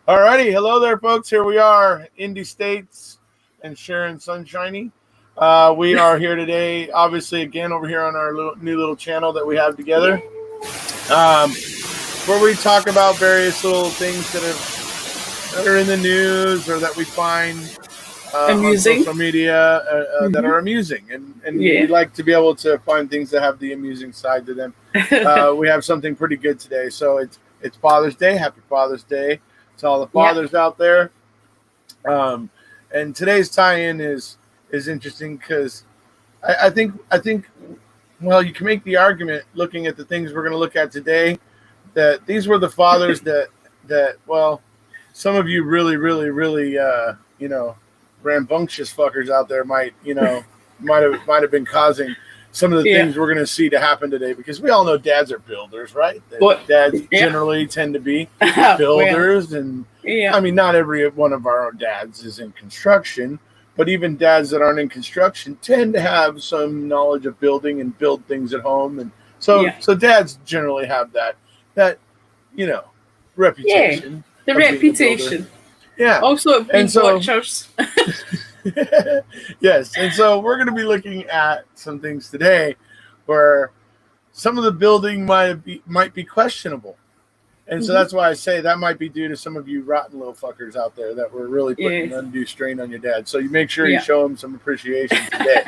Alrighty, hello there, folks. Here we are, Indy States and Sharon Sunshine. We are here today, obviously, again over here on our new little channel that we have together, where we talk about various little things that are in the news or that we find on social media that are amusing, and we like to be able to find things that have the amusing side to them. We have something pretty good today, so it's Father's Day. Happy Father's Day to all the fathers out there. And today's tie-in is interesting because I think well, you can make the argument looking at the things we're going to look at today that these were the fathers that well, some of you really rambunctious fuckers out there might have been causing some of the things we're going to see to happen today, because we all know dads are builders, right? Dads generally tend to be builders, and I mean, not every one of our own dads is in construction, but even dads that aren't in construction tend to have some knowledge of building and build things at home, and so dads generally have that reputation. The reputation. Yeah. Also, being watchers. Yes, and so we're going to be looking at some things today where some of the building might be questionable, and so that's why I say that might be due to some of you rotten little fuckers out there that were really putting undue strain on your dad. So you make sure you show him some appreciation today.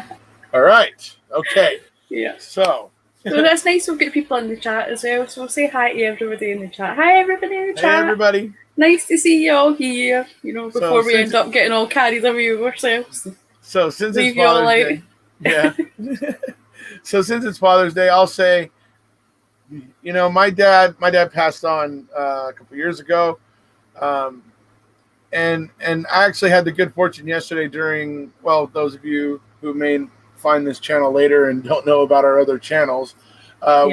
All right. Okay. Yeah. So that's nice. We'll get people in the chat as well. So we'll say hi to everybody in the chat. Hi, everybody in the chat. Hey, everybody. Nice to see you all here, before we end up getting all carried away with ourselves. So since it's Father's Day, so since it's Father's Day, I'll say, my dad passed on a couple years ago, and I actually had the good fortune yesterday during, well, those of you who may find this channel later and don't know about our other channels,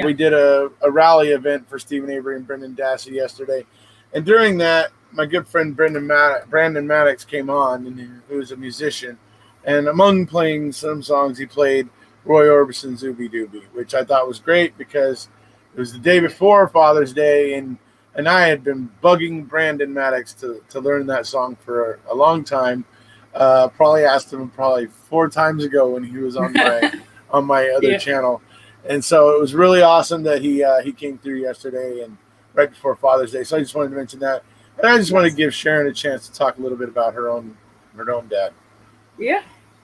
we did a rally event for Stephen Avery and Brendan Dassey yesterday. And during that, my good friend Brandon Maddox came on, and who was a musician. And among playing some songs, he played Roy Orbison's Ooby Dooby, which I thought was great because it was the day before Father's Day, and I had been bugging Brandon Maddox to learn that song for a long time. Probably asked him 4 times ago when he was on my other channel. And so it was really awesome that he came through yesterday and right before Father's Day. So I just wanted to mention that. And I just want to give Sharon a chance to talk a little bit about her own dad. Yeah.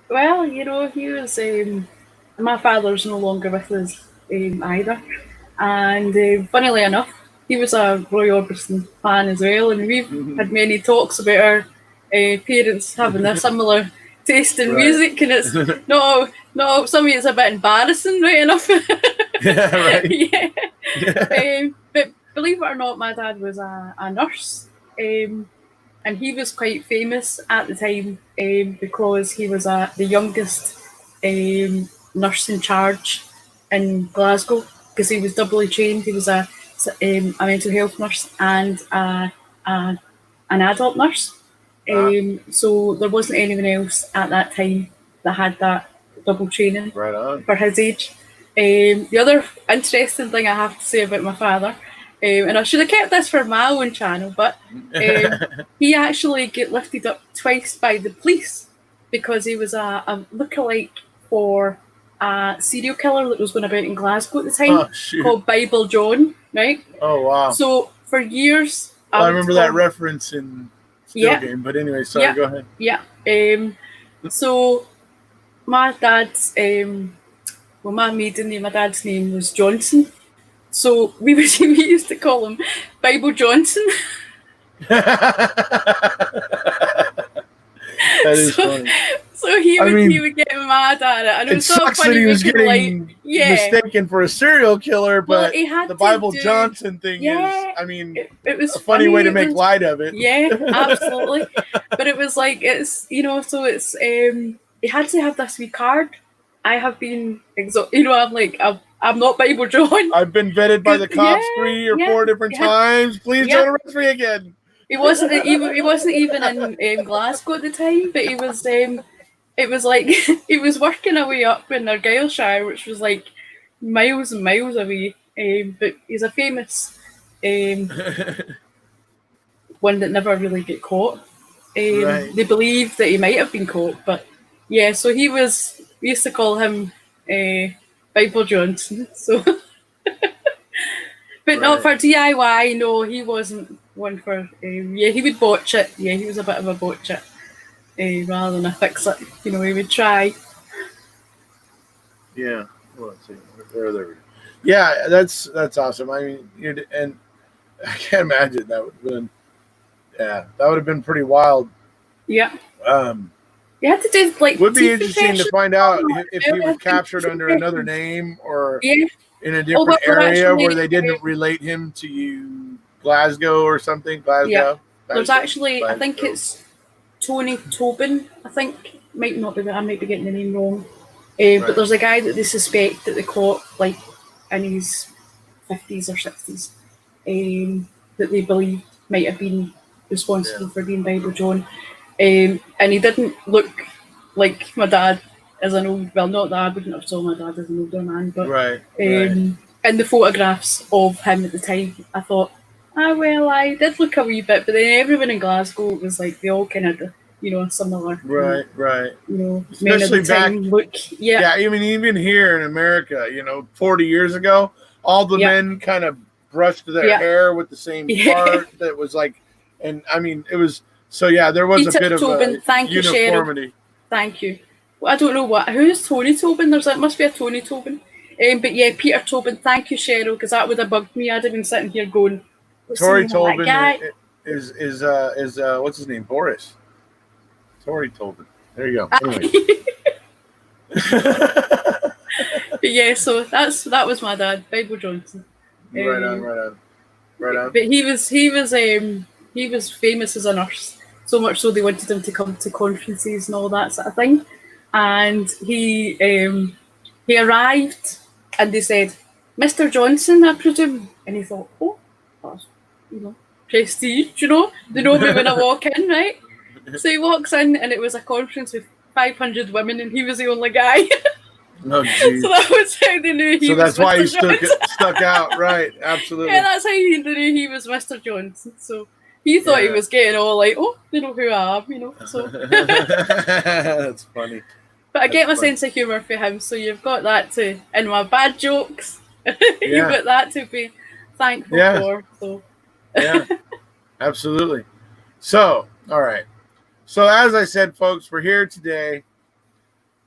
Well, he was, my father's no longer with us either. And funnily enough, he was a Roy Orbison fan as well. And we've had many talks about our parents having a similar taste in music. And it's no, some of it's a bit embarrassing, right enough. But believe it or not, my dad was a nurse, and he was quite famous at the time because he was the youngest nurse in charge in Glasgow, because he was doubly trained. He was a mental health nurse and an adult nurse. So there wasn't anyone else at that time that had that double training for his age. The other interesting thing I have to say about my father, and I should have kept this for my own channel, but he actually got lifted up twice by the police because he was a lookalike for a serial killer that was going about in Glasgow at the time called Bible John, right? Oh, wow. So for years... Well, I remember that reference in Still Game, but anyway, sorry, go ahead. Yeah. So my dad's... my maiden name, my dad's name was Johnson. So we used to call him Bible Johnson. That is funny. So he would get mad at it. And it was so funny that he was getting mistaken for a serial killer, but the Bible Johnson thing is, it was a funny way to make light of it. Yeah, absolutely. But it was like, so it's, he had to have this wee card. I have been, I'm not Bible John. I've been vetted by the cops 3 or 4 different times. Please don't arrest me again. He wasn't even in Glasgow at the time, but he was. It was like he was working away up in Argyllshire, which was like miles and miles away. But he's a famous one that never really got caught. Right. They believe that he might have been caught, but yeah, so we used to call him Bible Johnson. So, but not for DIY. No, he wasn't one for. Yeah, he would botch it. Yeah, he was a bit of a botch it rather than a fix it. You know, he would try. Yeah. Well, let's see. There we go. Yeah, that's awesome. I mean, and I can't imagine that would have been. Yeah, that would have been pretty wild. Yeah. You had to do like. Would be interesting to find out if he was captured under another name or in a different area where they didn't relate him to Glasgow or something. Glasgow. Yeah. There's actually, I think it's Tony Tobin. I think might not be. I might be getting the name wrong. But there's a guy that they suspect that they caught like in his 50s or 60s that they believe might have been responsible for being Bible John. And he didn't look like my dad as an old, well, not that I wouldn't have saw my dad as an older man, but in the photographs of him at the time, I thought, well, I did look a wee bit, but then everyone in Glasgow was like, they all kind of, you know, similar. Right. You know, especially back, look, I mean, even here in America, you know, 40 years ago, all the men kind of brushed their hair with the same part that was like, and I mean, it was, so yeah, there was a bit of a thank you, uniformity. Cheryl. Thank you. Well, I don't know who's Tony Tobin. It must be a Tony Tobin. But yeah, Peter Tobin. Thank you, Cheryl, because that would have bugged me. I'd have been sitting here going, Tory Tobin is what's his name? Boris. Tory Tobin. There you go. Anyway. But yeah, so that was my dad, Bible Johnson. Right on. But he was famous as a nurse, so much so they wanted him to come to conferences and all that sort of thing. And he arrived, and they said, "Mr. Johnson, I presume." And he thought, "Oh, that's, you know, prestige, you know. They know me when I walk in, right?" So he walks in, and it was a conference with 500 women, and he was the only guy. Oh, geez. So that was how they knew he was. So that's why Mr. he stuck out, right? Absolutely. Yeah, that's how he knew he was Mr. Johnson. So he thought he was getting all like, "Oh, they know who I am," you know. So that's funny. But I get my sense of humour for him, so you've got that to, and my bad jokes, you've got that to be thankful for. So yeah, absolutely. So, all right. So as I said, folks, we're here today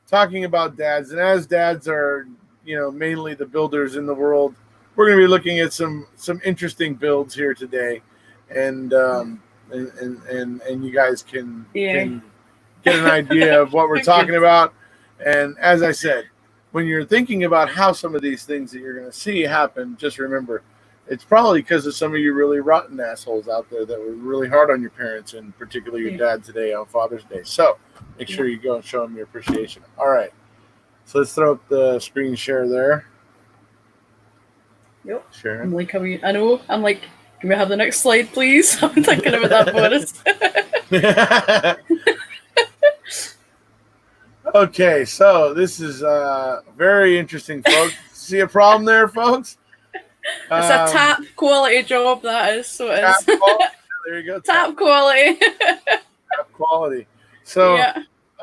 talking about dads, and as dads are, you know, mainly the builders in the world, we're going to be looking at some interesting builds here today, and you guys can get an idea of what we're talking about. And as I said, when you're thinking about how some of these things that you're going to see happen, just remember, it's probably because of some of you really rotten assholes out there that were really hard on your parents, and particularly your dad today on Father's Day. So make sure you go and show them your appreciation. All right. So let's throw up the screen share there. Yep. Sharon. I'm like, I'm like, can we have the next slide, please? I'm thinking about that, Boris. Okay, so this is very interesting, folks. See a problem there, folks? It's a tap quality job, that is. So it is. There you go. Tap quality. Tap quality. So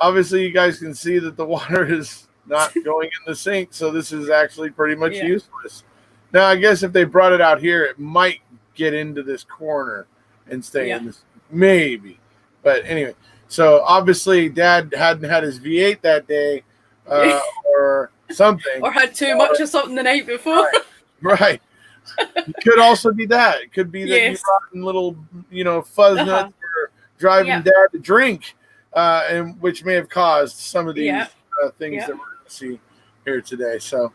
obviously you guys can see that the water is not going in the sink, so this is actually pretty much useless. Now, I guess if they brought it out here, it might get into this corner and stay in this, maybe. But anyway, so obviously Dad hadn't had his V8 that day or something. Or had too much of something the night before. Right. It could also be that. It could be that you rotten little, you know, fuzz nuts were driving Dad to drink, and which may have caused some of these things that we're going to see here today. So,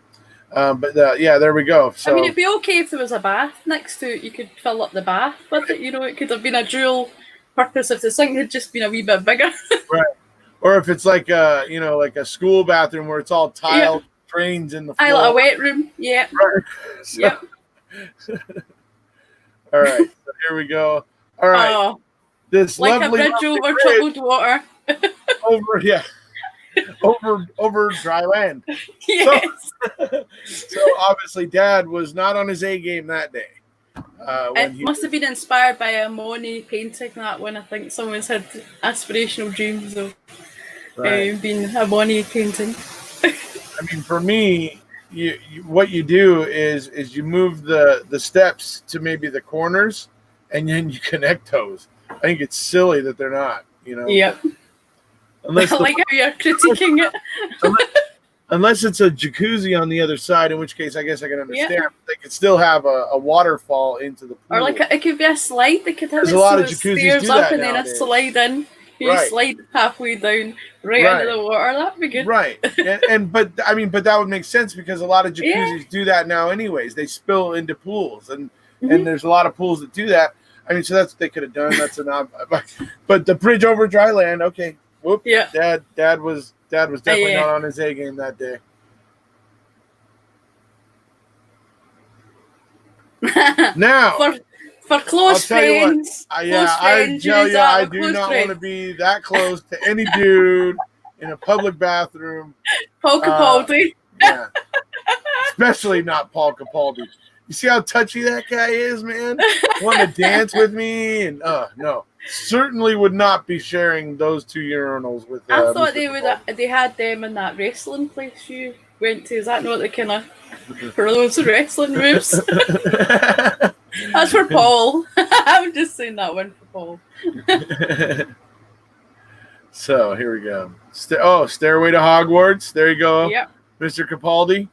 there we go. So, I mean, it'd be okay if there was a bath next to it. You could fill up the bath with it. You know, it could have been a dual purpose if the sink had just been a wee bit bigger. Right. Or if it's like a, you know, like a school bathroom where it's all tiled drains in the floor. Like a wet room. Yeah. Right. So, all right. So here we go. All right. Oh, this like lovely a bridge over troubled water. over dry land. Yes. So obviously Dad was not on his A game that day. It must have been inspired by a Monet painting, that one. I think someone's had aspirational dreams of being a Monet painting. I mean, for me, what you do is you move the steps to maybe the corners, and then you connect those. I think it's silly that they're not, you know. Yep. Unless I like how you're critiquing it. Unless it's a jacuzzi on the other side, in which case I guess I can understand. Yeah. They could still have a waterfall into the pool. Or like it could be a slide. They could have There's a lot of jacuzzis do that and nowadays. then a slide in. You slide halfway down into the water. That'd be good. Right. but that would make sense because a lot of jacuzzis do that now anyways. They spill into pools and there's a lot of pools that do that. I mean, so that's what they could have done. That's but the bridge over dry land, okay. Whoop. Yeah. Dad was definitely not on his A game that day. Now, for close friends, I do not want to be that close to any dude in a public bathroom. Paul Capaldi. Yeah. Especially not Paul Capaldi. You see how touchy that guy is, man? Want to dance with me? And no. Certainly would not be sharing those two urinals with. I thought they had them in that wrestling place you went to. Is that not the kind of for those wrestling moves? That's for Paul. I'm just saying that one for Paul. So here we go. Stairway to Hogwarts. There you go. Yep. Mr. Capaldi.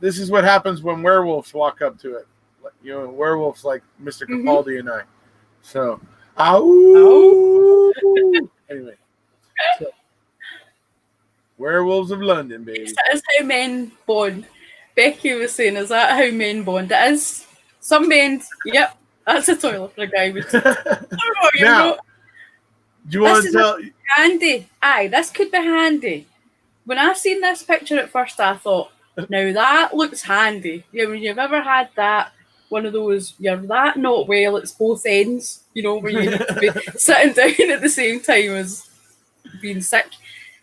This is what happens when werewolves walk up to it. You know, werewolves like Mr. Capaldi and I. So, anyway. So, werewolves of London, baby. That is how men bond. Becky was saying, is that how men bond? It is. Some men, yep, that's a toilet for a guy. Now, do you want to tell? Handy. Aye, this could be handy. When I seen this picture at first, I thought, now that looks handy. When you've ever had that, one of those, you're that not well, it's both ends, you know, where you need to be sitting down at the same time as being sick.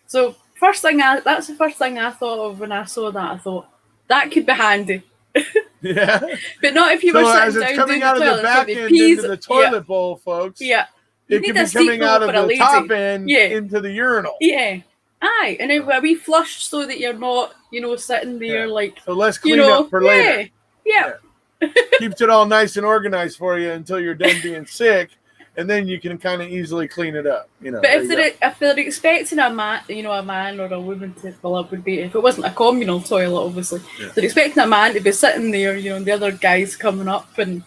So that's the first thing I thought of when I saw that. I thought, that could be handy. Yeah. But not if you were sitting down coming out of the back end into the toilet bowl, folks. Yeah. It could be coming out of the top end into the urinal. Yeah. Aye. And a wee flush so that you're not, sitting there like... So less cleanup for later. Yeah. Keeps it all nice and organized for you until you're done being sick, and then you can kind of easily clean it up. But if they're expecting a man or a woman to, well, it would be if it wasn't a communal toilet, obviously. Yeah. They're expecting a man to be sitting there, and the other guys coming up, and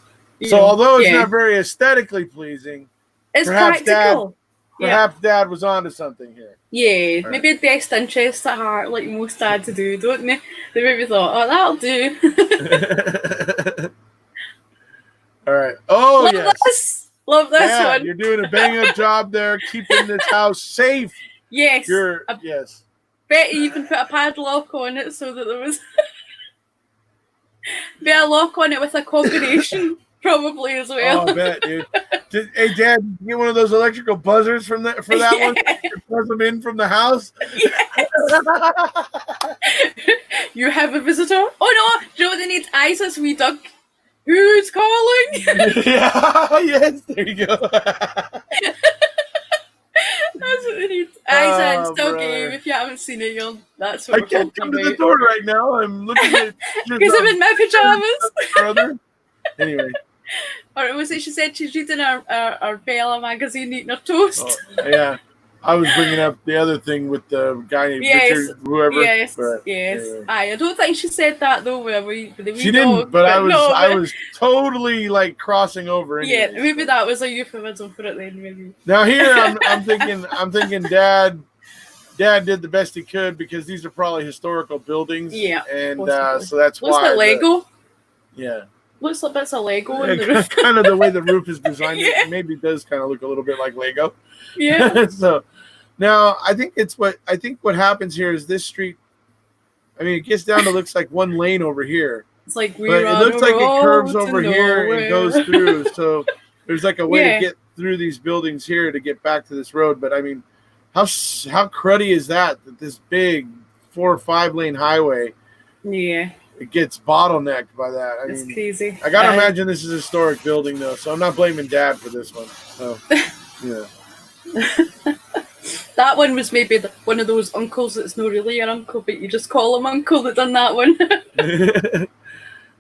although it's not very aesthetically pleasing, it's practical. Perhaps Dad was onto something here. Yeah, maybe it's best interest at heart, like most dads do, don't they? They maybe thought, that'll do. All right. Love this one. You're doing a bang-up job there, keeping this house safe. Yes. Yes. Bet you even put a padlock on it so that there was a lock on it with a combination. Probably as well. Oh, I bet, dude. Hey, Dad, did you get one of those electrical buzzers for that one? You buzz them in from the house? Yes. You have a visitor? Oh, no. Do you know what they need? Isis, we duck. Who's calling? Yeah, yes, there you go. That's what they need. Isa and Still Game. If you haven't seen it, that's what I can't come to the door right now. I'm looking at because I'm in my pajamas. Brother. Anyway. Or was it she said she's reading our Bella magazine eating her toast? Oh, yeah. I was bringing up the other thing with the guy named Richard, whoever. Yes. Anyway. I don't think she said that though. She didn't, but I was totally like crossing over. Anyways, yeah, maybe that was a euphemism for it then. Maybe. Now here I'm thinking Dad did the best he could because these are probably historical buildings. Yeah, and so that's looks why. Like Lego. Yeah. Looks like bits of Lego in the roof. Kind of the way the roof is designed. Yeah. Maybe it does kind of look a little bit like Lego. Yeah. So now I think what happens here is this street. I mean, it gets down to looks like one lane over here. It's like it looks like it curves over here and goes through. So there's like a way to get through these buildings here to get back to this road. But I mean, how cruddy is that this big 4 or 5 lane highway? Yeah. it gets bottlenecked by that. It's crazy. I gotta imagine this is a historic building though, so I'm not blaming Dad for this one. So yeah. That one was maybe one of those uncles that's not really your uncle, but you just call him uncle that done that one.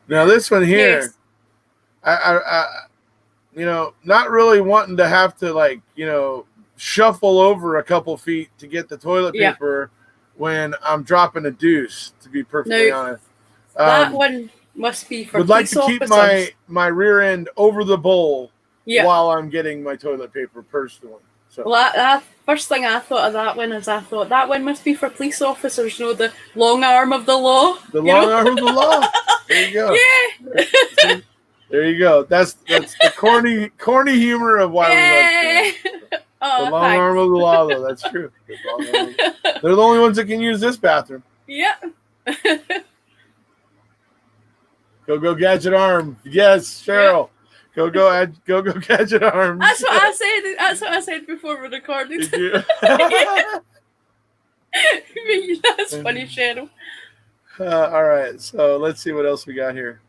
Now this one here, yes. I not really wanting to have to shuffle over a couple feet to get the toilet paper when I'm dropping a deuce, to be perfectly honest. That one must be for would like to keep my rear end over the bowl while I'm getting my toilet paper personally. So. Well, that first thing I thought of that one is I thought that one must be for police officers, the long arm of the law. The long arm of the law. There you go. Yeah. There you go. That's the corny humor of why we love Oh, the long arm of the law, though. That's true. They're the only ones that can use this bathroom. Yeah. Go gadget arm. Yes, Cheryl. Go gadget arm. That's what I said. That's what I said before we recorded. Did you? That's funny, Cheryl. All right, so let's see what else we got here.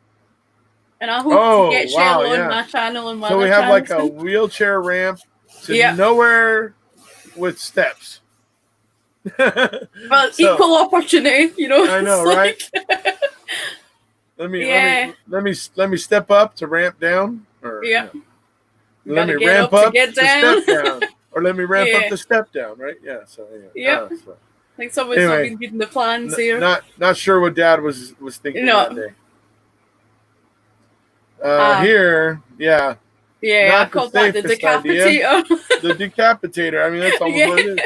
And I hope to get Cheryl on my channel and so we have like a wheelchair ramp to nowhere with steps. Well, equal opportunity, I know, right? Let me step up to ramp down, or let me ramp up to step down, or let me ramp up to step down, right? Yeah. So like someone's not been reading the plans here. Not sure what Dad was thinking that day. Here, yeah. Yeah, I called that the decapitator. The decapitator. I mean, that's almost what it is.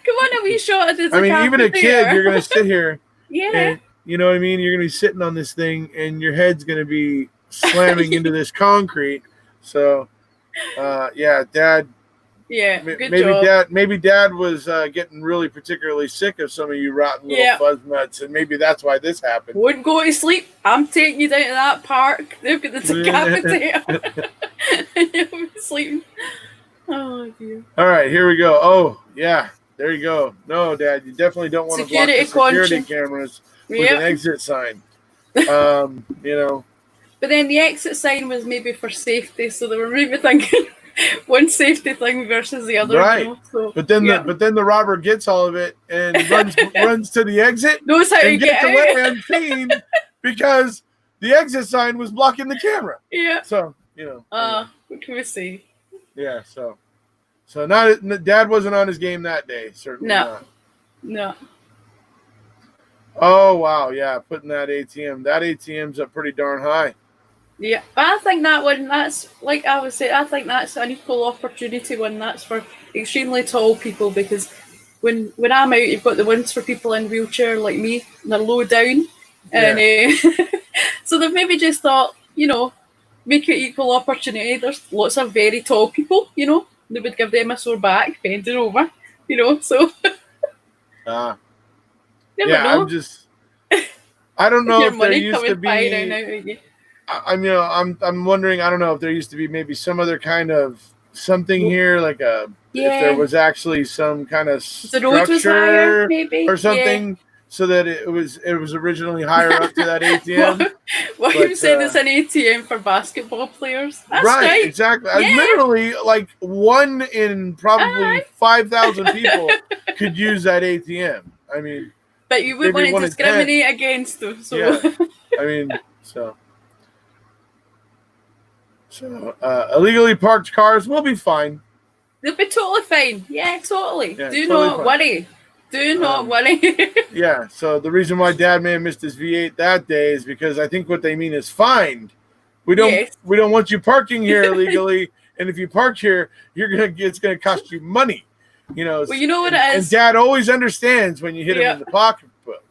Come on, a wee shot at the decapitator. I mean, even a kid, you're going to sit here. Yeah. And, you know what I mean? You're going to be sitting on this thing, and your head's going to be slamming into this concrete. So, Dad. Yeah, good job. Maybe Dad was getting really particularly sick of some of you rotten little fuzz nuts, and maybe that's why this happened. Wouldn't go to sleep. I'm taking you down to that park. They've got the decapitator. And you'll be sleeping. Oh, dear. All right, here we go. Oh, yeah, there you go. No, Dad, you definitely don't want to block the security cameras with an exit sign. But then the exit sign was maybe for safety, so they were maybe thinking one safety thing versus the other. Right. But then the robber gets all of it and runs to the exit. Knows how to get away unseen because the exit sign was blocking the camera. Yeah. So, what can we say? Yeah, so Dad wasn't on his game that day, certainly not. No. Oh wow, yeah, putting that ATM's up pretty darn high. Yeah, but I think that one, that's, like I would say, I think that's an equal opportunity one. That's for extremely tall people, because when I'm out, you've got the ones for people in wheelchair like me, and they're low down. And so they've maybe just thought, make it equal opportunity. There's lots of very tall people, they would give them a sore back bending over, so. Never know. I don't know if there used to be. I'm wondering. I don't know if there used to be maybe some other kind of something here, like if there was actually some kind of structure or something, so that it was originally higher up to that ATM. What you saying is an ATM for basketball players? That's right, exactly. Yeah. Literally, like 1 in probably 5,000 people could use that ATM. I mean, but you wouldn't want to discriminate against them. So I mean, so illegally parked cars will be fine. They'll be totally fine. Yeah, totally. Yeah, Do not worry. Do not worry. Yeah. So the reason why Dad may have missed his V8 that day is because I think what they mean is fined. We don't want you parking here illegally, and if you park here, it's gonna cost you money. Well, you know what it is. And Dad always understands when you hit him in the pocketbook.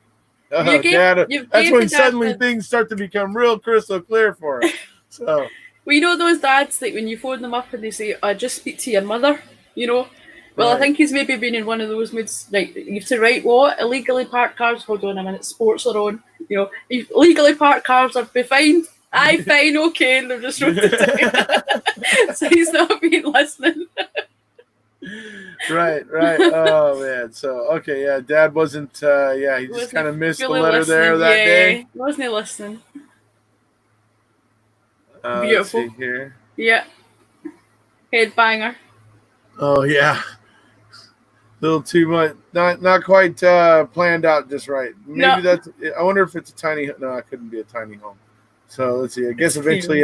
Dad, that's when suddenly things start to become real crystal clear for him. So. Well, those dads that when you phone them up and they say, just speak to your mother, Well, right. I think he's maybe been in one of those moods, like, you have to write what? Illegally parked cars? Hold on a minute, sports are on. Illegally parked cars are be fined. Aye, fine, okay, and they're just wrote it down. So he's not been listening. Right. Oh man. So okay, yeah. Dad wasn't. He just kind of missed the letter there that day. Wasn't listening. Let's Beautiful. see here. Yeah. Headbanger. Oh yeah. Little too much. Not quite planned out just right. Maybe that's. I wonder if it's a tiny. No, it couldn't be a tiny home. So let's see. I guess eventually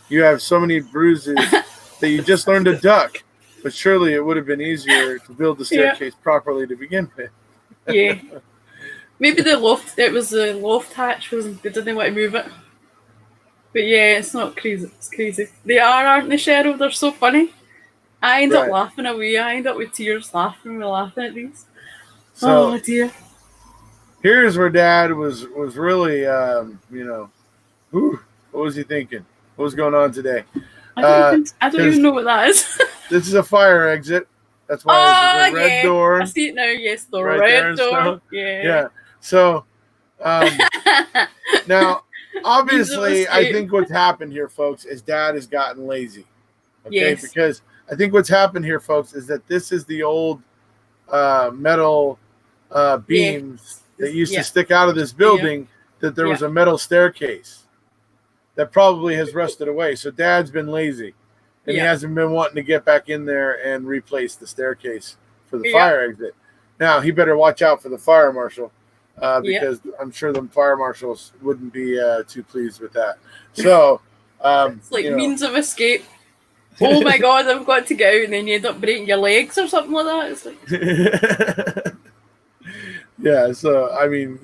you have so many bruises that you just learned to duck. But surely it would have been easier to build the staircase properly to begin with. Yeah. Maybe the loft. It was the loft hatch. They didn't want to move it. But yeah, it's not crazy. It's crazy. They aren't they, Cheryl? They're so funny. I end up laughing away. I end up with tears laughing at these. So, oh dear. Here's where Dad was really, what was he thinking? What was going on today? I don't even know what that is. This is a fire exit. That's why this is a red door. I see it now. Yes, the red door. Yeah. So, now, obviously, I think what's happened here, folks, is Dad has gotten lazy. Okay, because I think what's happened here, folks, is that this is the old metal beams that used to stick out of this building. That there was a metal staircase that probably has rusted away. So Dad's been lazy, and he hasn't been wanting to get back in there and replace the staircase for the fire exit. Now he better watch out for the fire marshal. Because I'm sure the fire marshals wouldn't be too pleased with that. So it's like means of escape. Oh my God, I've got to get out, and then you end up breaking your legs or something like that. It's like yeah. So I mean,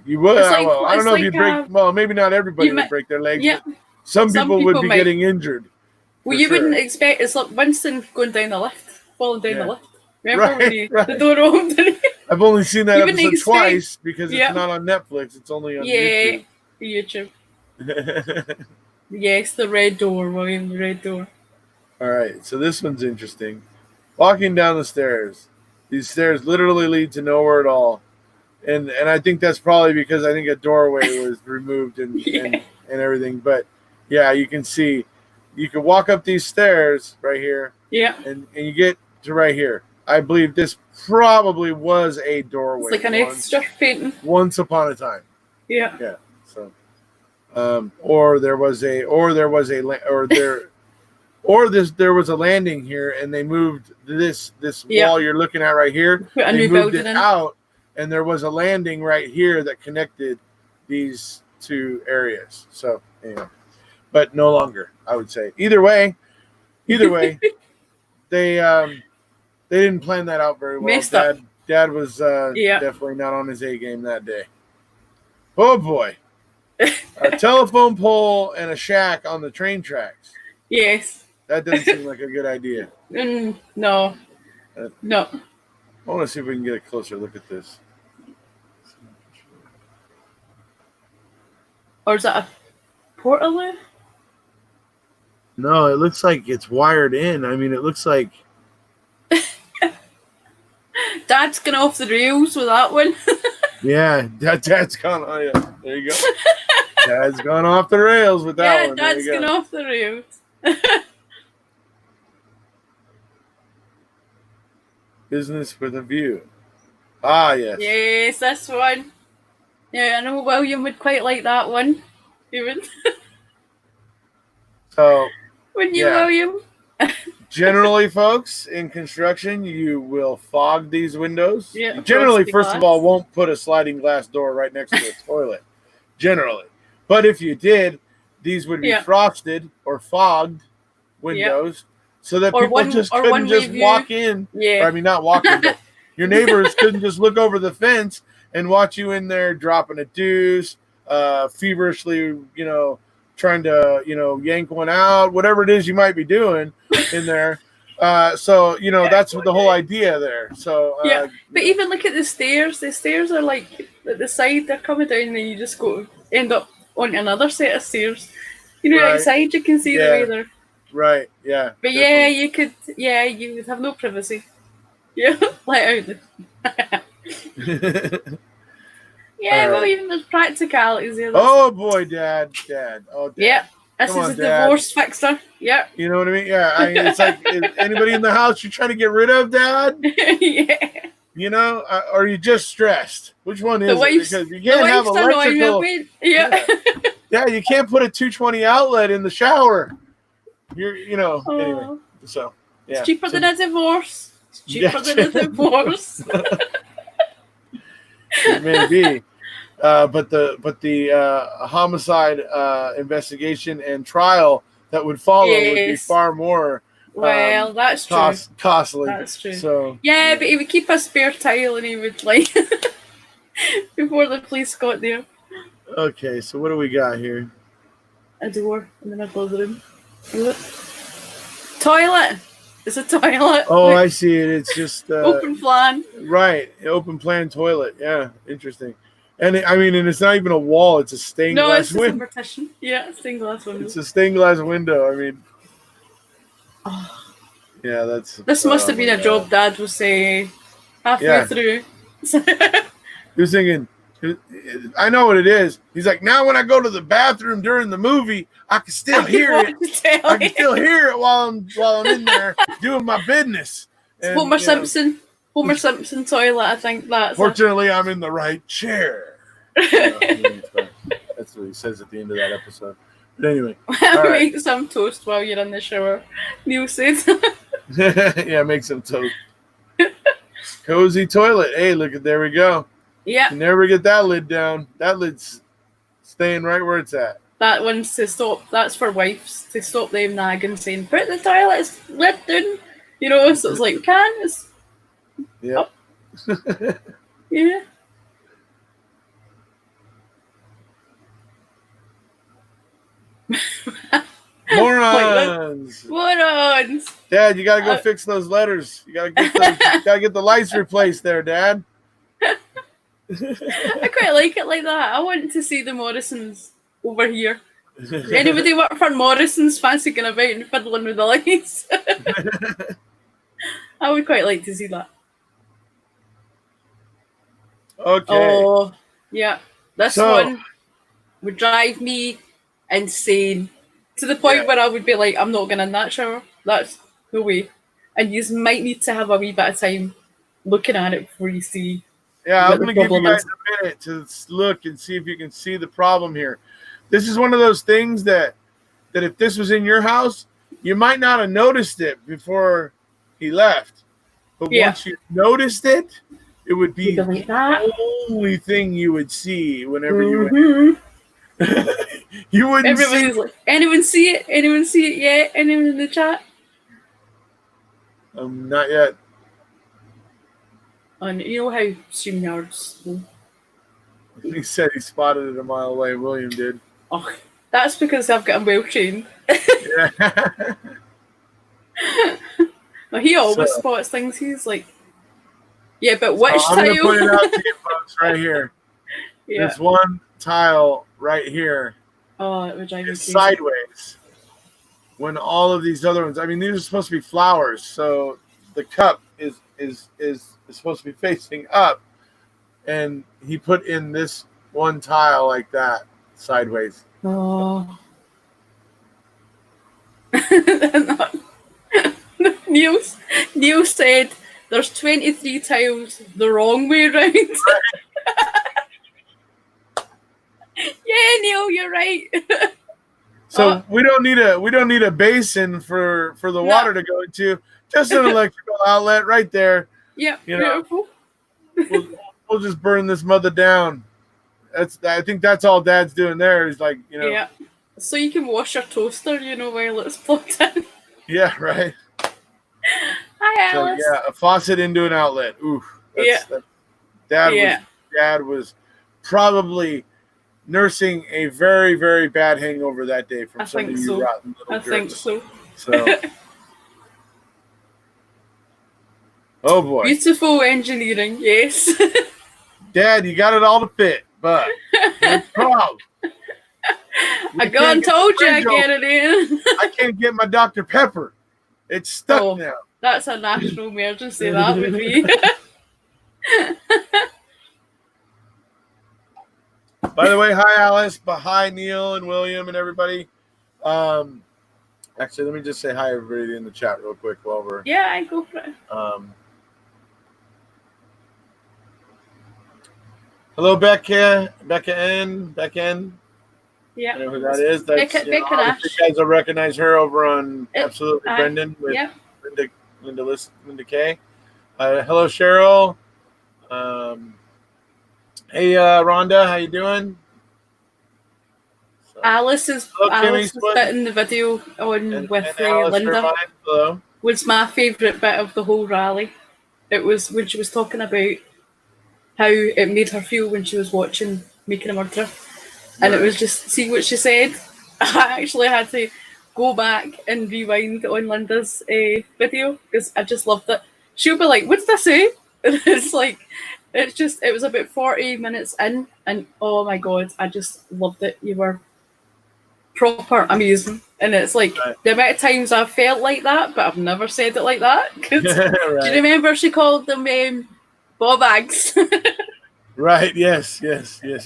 you would. I don't know if you break. Well, maybe not everybody would break their legs. Yeah. But some people would be getting injured. Well, you wouldn't expect. It's like Winston going down the lift, falling down the lift. Remember when the door opened? I've only seen that episode twice because it's not on Netflix. It's only on YouTube. Yes, the red door, William, the red door. All right, so this one's interesting. Walking down the stairs. These stairs literally lead to nowhere at all. And I think that's probably because I think a doorway was removed and everything. But, you can see. You can walk up these stairs right here. Yeah. And you get to right here. I believe this probably was a doorway. It's like an extra painting. Once upon a time. Yeah. Yeah. So, there was a landing here, and they moved this wall you're looking at right here. They moved it out, and there was a landing right here that connected these two areas. So, but no longer, I would say. Either way, they didn't plan that out very well. Dad was definitely not on his A game that day. Oh boy. A telephone pole and a shack on the train tracks. Yes. That doesn't seem like a good idea. No. No. I want to see if we can get a closer look at this. Or is that a portaloo? No, it looks like it's wired in. I mean, it looks like Dad's gone off the rails with that one. Yeah, Dad's gone. Oh, yeah, there you go. Dad's gone off the rails with that one. Dad's gone off the rails. Business with a view. Ah, yes. Yes, this one. Yeah, I know William would quite like that one. He would. So, wouldn't you, William? Generally, folks, in construction, you will fog these windows. Yeah, generally, first of all, won't put a sliding glass door right next to a toilet. Generally. But if you did, these would be frosted or fogged windows so that people couldn't just walk in. Yeah. Or, I mean, not walk in, but your neighbors couldn't just look over the fence and watch you in there dropping a deuce, feverishly, trying to, yank one out, whatever it is you might be doing in there. So, that's the whole idea there. So, but even look at the stairs. The stairs are like at the side, they're coming down, and then you just end up on another set of stairs. Outside you can see the way they're. Right, yeah. But definitely. You would have no privacy. Yeah, let out. Well, even there's practicalities here. Oh boy, Dad. Oh, Dad. Yeah. This Come is on, a Dad. divorce fixer. Yep. You know what I mean? Yeah. I mean, it's like, is anybody in the house you're trying to get rid of, Dad? Yeah. You know, or are you just stressed? Which one is it? Because you The can't have wife's annoying me a electrical. bit. Yeah. Yeah, you can't put a 220 outlet in the shower. You know, anyway. So, yeah. It's cheaper than a divorce. It's cheaper than a divorce. It may be. But the homicide investigation and trial that would follow would be far more well, that's true. Costly. That's true. So yeah, but he would keep a spare tile and he would like before the police got there. Okay, so what do we got here? A door in the middle of the room. Toilet. It's a toilet. Oh, I see it. It's just open plan. Right, open plan toilet. Yeah, interesting. And and it's not even a wall; it's a stained glass window. No, it's a partition. Yeah, stained glass window. It's a stained glass window. I mean, yeah, that's. This must have been a job Dad was saying halfway through. He was thinking, I know what it is. He's like, now when I go to the bathroom during the movie, I can still hear it. I can still hear it while I'm in there doing my business. And, Homer Simpson toilet. I think that's. Fortunately, I'm in the right chair. That's what he says at the end of that episode. But anyway, make some toast while you're in the shower. Neil said. Yeah, make some toast. Cozy toilet. Hey, look at there we go. Yeah. You never get that lid down. That lid's staying right where it's at. That one's to stop. That's for wives to stop them nagging, saying, "Put the toilet's lid down." You know, so it's like, it's. Yeah. Yeah. Morons. Morons. Dad, you gotta go fix those letters. You gotta get the lights replaced there, Dad. I quite like it like that. I want to see the Morrisons over here. Anybody work for Morrisons fancy going about and fiddling with the lights? I would quite like to see that. Okay. Oh, yeah. This one would drive me insane. To the point where I would be like, I'm not going in that shower. That's no way. And you might need to have a wee bit of time looking at it before you see. Yeah, I'm going to give you guys a minute to look and see if you can see the problem here. This is one of those things that if this was in your house, you might not have noticed it before he left. But once you noticed it, it would be the only thing you would see whenever you went. You wouldn't see it. Like, anyone see it? Anyone see it yet? Anyone in the chat? Not yet. And you know how StreamYards. He said he spotted it a mile away. William did. Oh, that's because I've got him well trained. Yeah. Well, he always spots things. He's like, yeah, but which tile? I'm going to point it out to you folks right here. Yeah. There's one tile right here. Oh, it would drive me crazy. Sideways. When all of these other ones, I mean, these are supposed to be flowers, so the cup is supposed to be facing up, and he put in this one tile like that sideways. Oh. Neil said there's 23 tiles the wrong way around. Yeah, Neil, you're right. So we don't need a basin for the water to go into. Just an electrical outlet right there. Yeah, beautiful. We'll just burn this mother down. I think that's all Dad's doing there. Is like, Yeah. So you can wash your toaster, while it's plugged in. Yeah, right. Hi, Alice. So, a faucet into an outlet. Oof. Dad was probably nursing a very, very bad hangover that day from some of you rotten little jerks. I think so. Oh boy. Beautiful engineering, yes. Dad, you got it all to fit, but what's the problem? I gone told you I get it in. I can't get my Dr. Pepper. It's stuck now. That's a national emergency, that would be. By the way, hi Alice, but hi Neil and William and everybody. Actually, let me just say hi everybody in the chat real quick while we're. Yeah, I go for it. Hello, Becca N. Yeah. I know who that is. That's Becca you guys will recognize her over on Absolutely Brendan with Linda K. Hello, Cheryl. Hey, Rhonda, how you doing? So, Alice is in the video on with Linda. Hello. Was my favourite bit of the whole rally. It was when she was talking about how it made her feel when she was watching Making a Murderer. And it was just, see what she said? I actually had to go back and rewind on Linda's video because I just loved it. She'll be like, what did I say? And it's like, it was about 40 minutes in and oh my God, I just loved it. You were proper amazing. And it's like the amount of times I've felt like that, but I've never said it like that. Do you remember she called them ball bags? Right, yes. That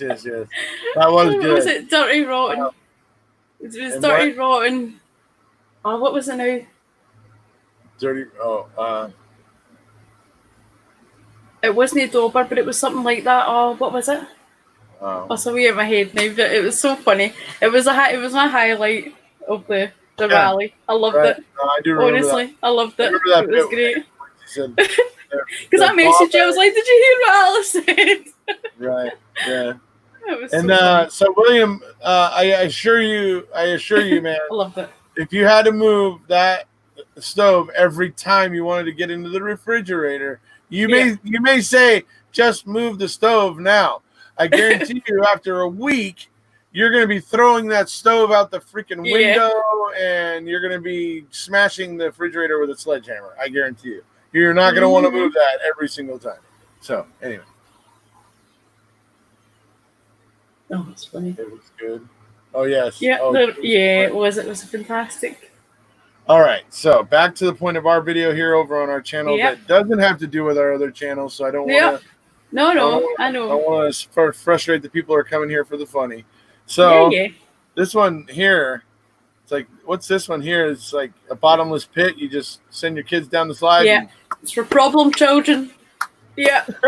was good. Was it Dirty Rotten? It was Dirty Rotten. Oh, what was it now? It wasn't Dober, but it was something like that. Oh, what was it? Oh, it's away in my head now, but it was so funny. It was my highlight of the rally. I loved it. No, I do remember honestly, that. I loved it. It was great. Because I messaged you, I was like, "Did you hear what Alice said?" Right. Yeah. And so William, I assure you, man. I loved it. If you had to move that stove every time you wanted to get into the refrigerator, you may say, just move the stove now. I guarantee you, after a week, you're going to be throwing that stove out the freaking window, and you're going to be smashing the refrigerator with a sledgehammer. I guarantee you. You're not going to want to move that every single time. So, anyway. Oh, that's funny. It was good. Oh, yes. Yeah, it was. It was fantastic. All right. So, back to the point of our video here over on our channel that doesn't have to do with our other channels, so I don't want to... No, I know. I don't want to frustrate the people who are coming here for the funny. So, this one here, it's like, what's this one here? It's like a bottomless pit. You just send your kids down the slide. Yeah, it's for problem children. Yeah. It's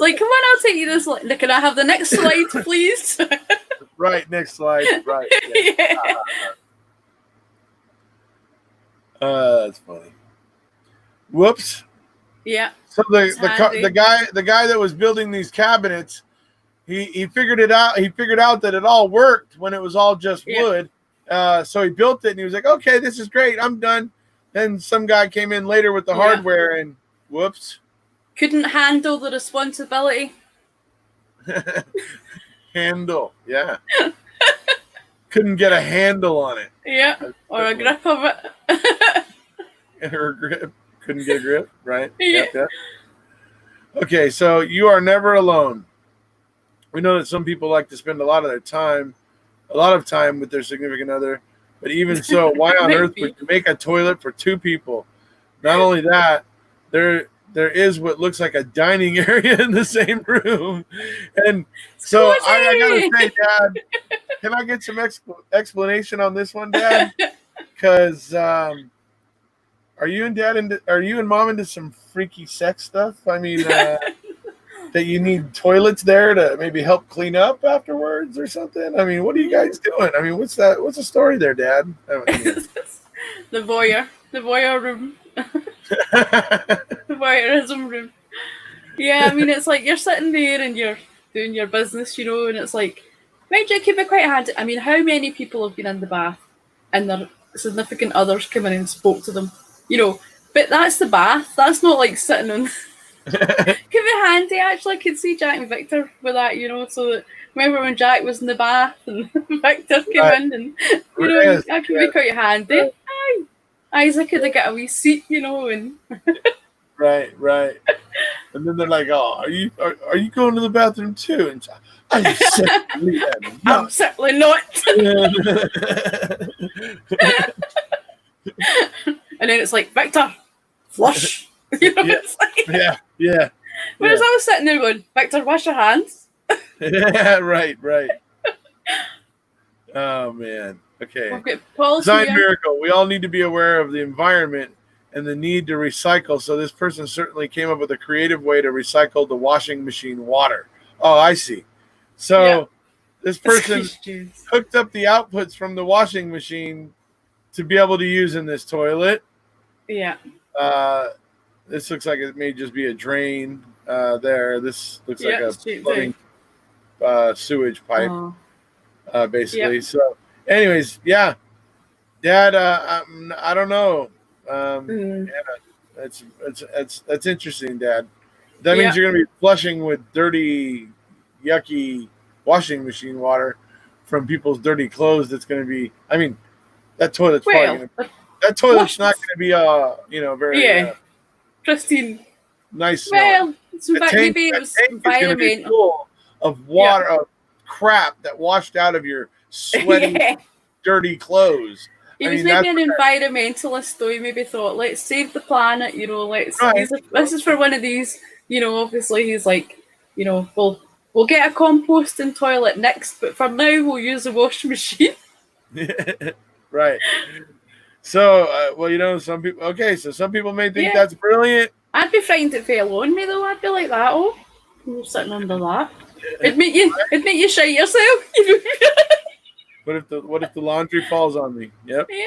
like, come on, I'll take you this slide. Can I have the next slide, please? Right, next slide. Right. Yeah. That's funny. Whoops. Yeah. So the guy that was building these cabinets, he figured it out. He figured out that it all worked when it was all just wood. So he built it and he was like, okay, this is great. I'm done. Then some guy came in later with the hardware and whoops. Couldn't handle the responsibility. Handle. Yeah. Couldn't get a handle on it. Yeah. Or a grip of it. Or a grip. Couldn't get a grip, right? Yeah. Yep. Okay, so you are never alone. We know that some people like to spend a lot of time with their significant other, but even so, why on earth would you make a toilet for two people? Not only that, there is what looks like a dining area in the same room, and so I gotta say, Dad, can I get some explanation on this one, Dad? Because are you and Mom into some freaky sex stuff? I mean, that you need toilets there to maybe help clean up afterwards or something? I mean, what are you guys doing? I mean, what's the story there, Dad? The voyeur room. The voyeurism room. Yeah, I mean, it's like you're sitting there and you're doing your business, and it's like, mind you, it could be quite handy. I mean, how many people have been in the bath and their significant others came in and spoke to them? But that's the bath. That's not like sitting on. Could be handy, actually. I could see Jack and Victor with that, so that remember when Jack was in the bath and Victor came in and, that could be quite handy. Right. Isaac could have got a wee seat, and. Right. And then they're like, "Oh, are you going to the bathroom too?" And I'm certainly not. And then it's like, Victor, flush. It's like, yeah. Whereas I was sitting there going, Victor, wash your hands. Yeah, right. Oh man. Okay. We've got Paul's Design here. miracle. We all need to be aware of the environment and the need to recycle. So this person certainly came up with a creative way to recycle the washing machine water. Oh, I see. So this person hooked up the outputs from the washing machine to be able to use in this toilet. Yeah. This looks like it may just be a drain there. This looks like a floating sewage pipe, basically. So, anyways, yeah. Dad, I don't know. Yeah, that's interesting, Dad. That means you're going to be flushing with dirty, yucky washing machine water from people's dirty clothes. That's going to be. I mean, that toilet's probably going to. That toilet's not going to be very pristine, nice. Well, maybe it was environmental. Full of water, of crap that washed out of your sweaty, dirty clothes. He was maybe an environmentalist, though. He maybe thought, let's save the planet, let's. This is for one of these, obviously he's like, we'll get a composting toilet next, but for now we'll use a washing machine. Right. So, some people may think that's brilliant. I'd be frightened it fell on me, though. I'd be like that. Oh, you're sitting under that. It'd make you shite yourself. What if the laundry falls on me? Yep. Yeah.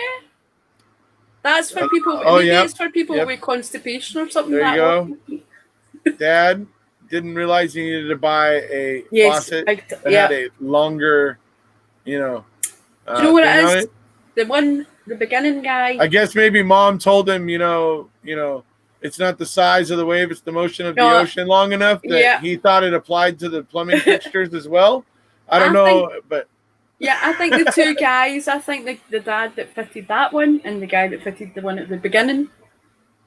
That's for people. It's for people with constipation or something. There you go. Dad didn't realize he needed to buy a faucet that had a longer, Do you know what it is? The beginning guy. I guess maybe Mom told him, it's not the size of the wave, it's the motion of the ocean long enough that he thought it applied to the plumbing fixtures as well. I don't know, but. Yeah, I think the two guys, I think the dad that fitted that one and the guy that fitted the one at the beginning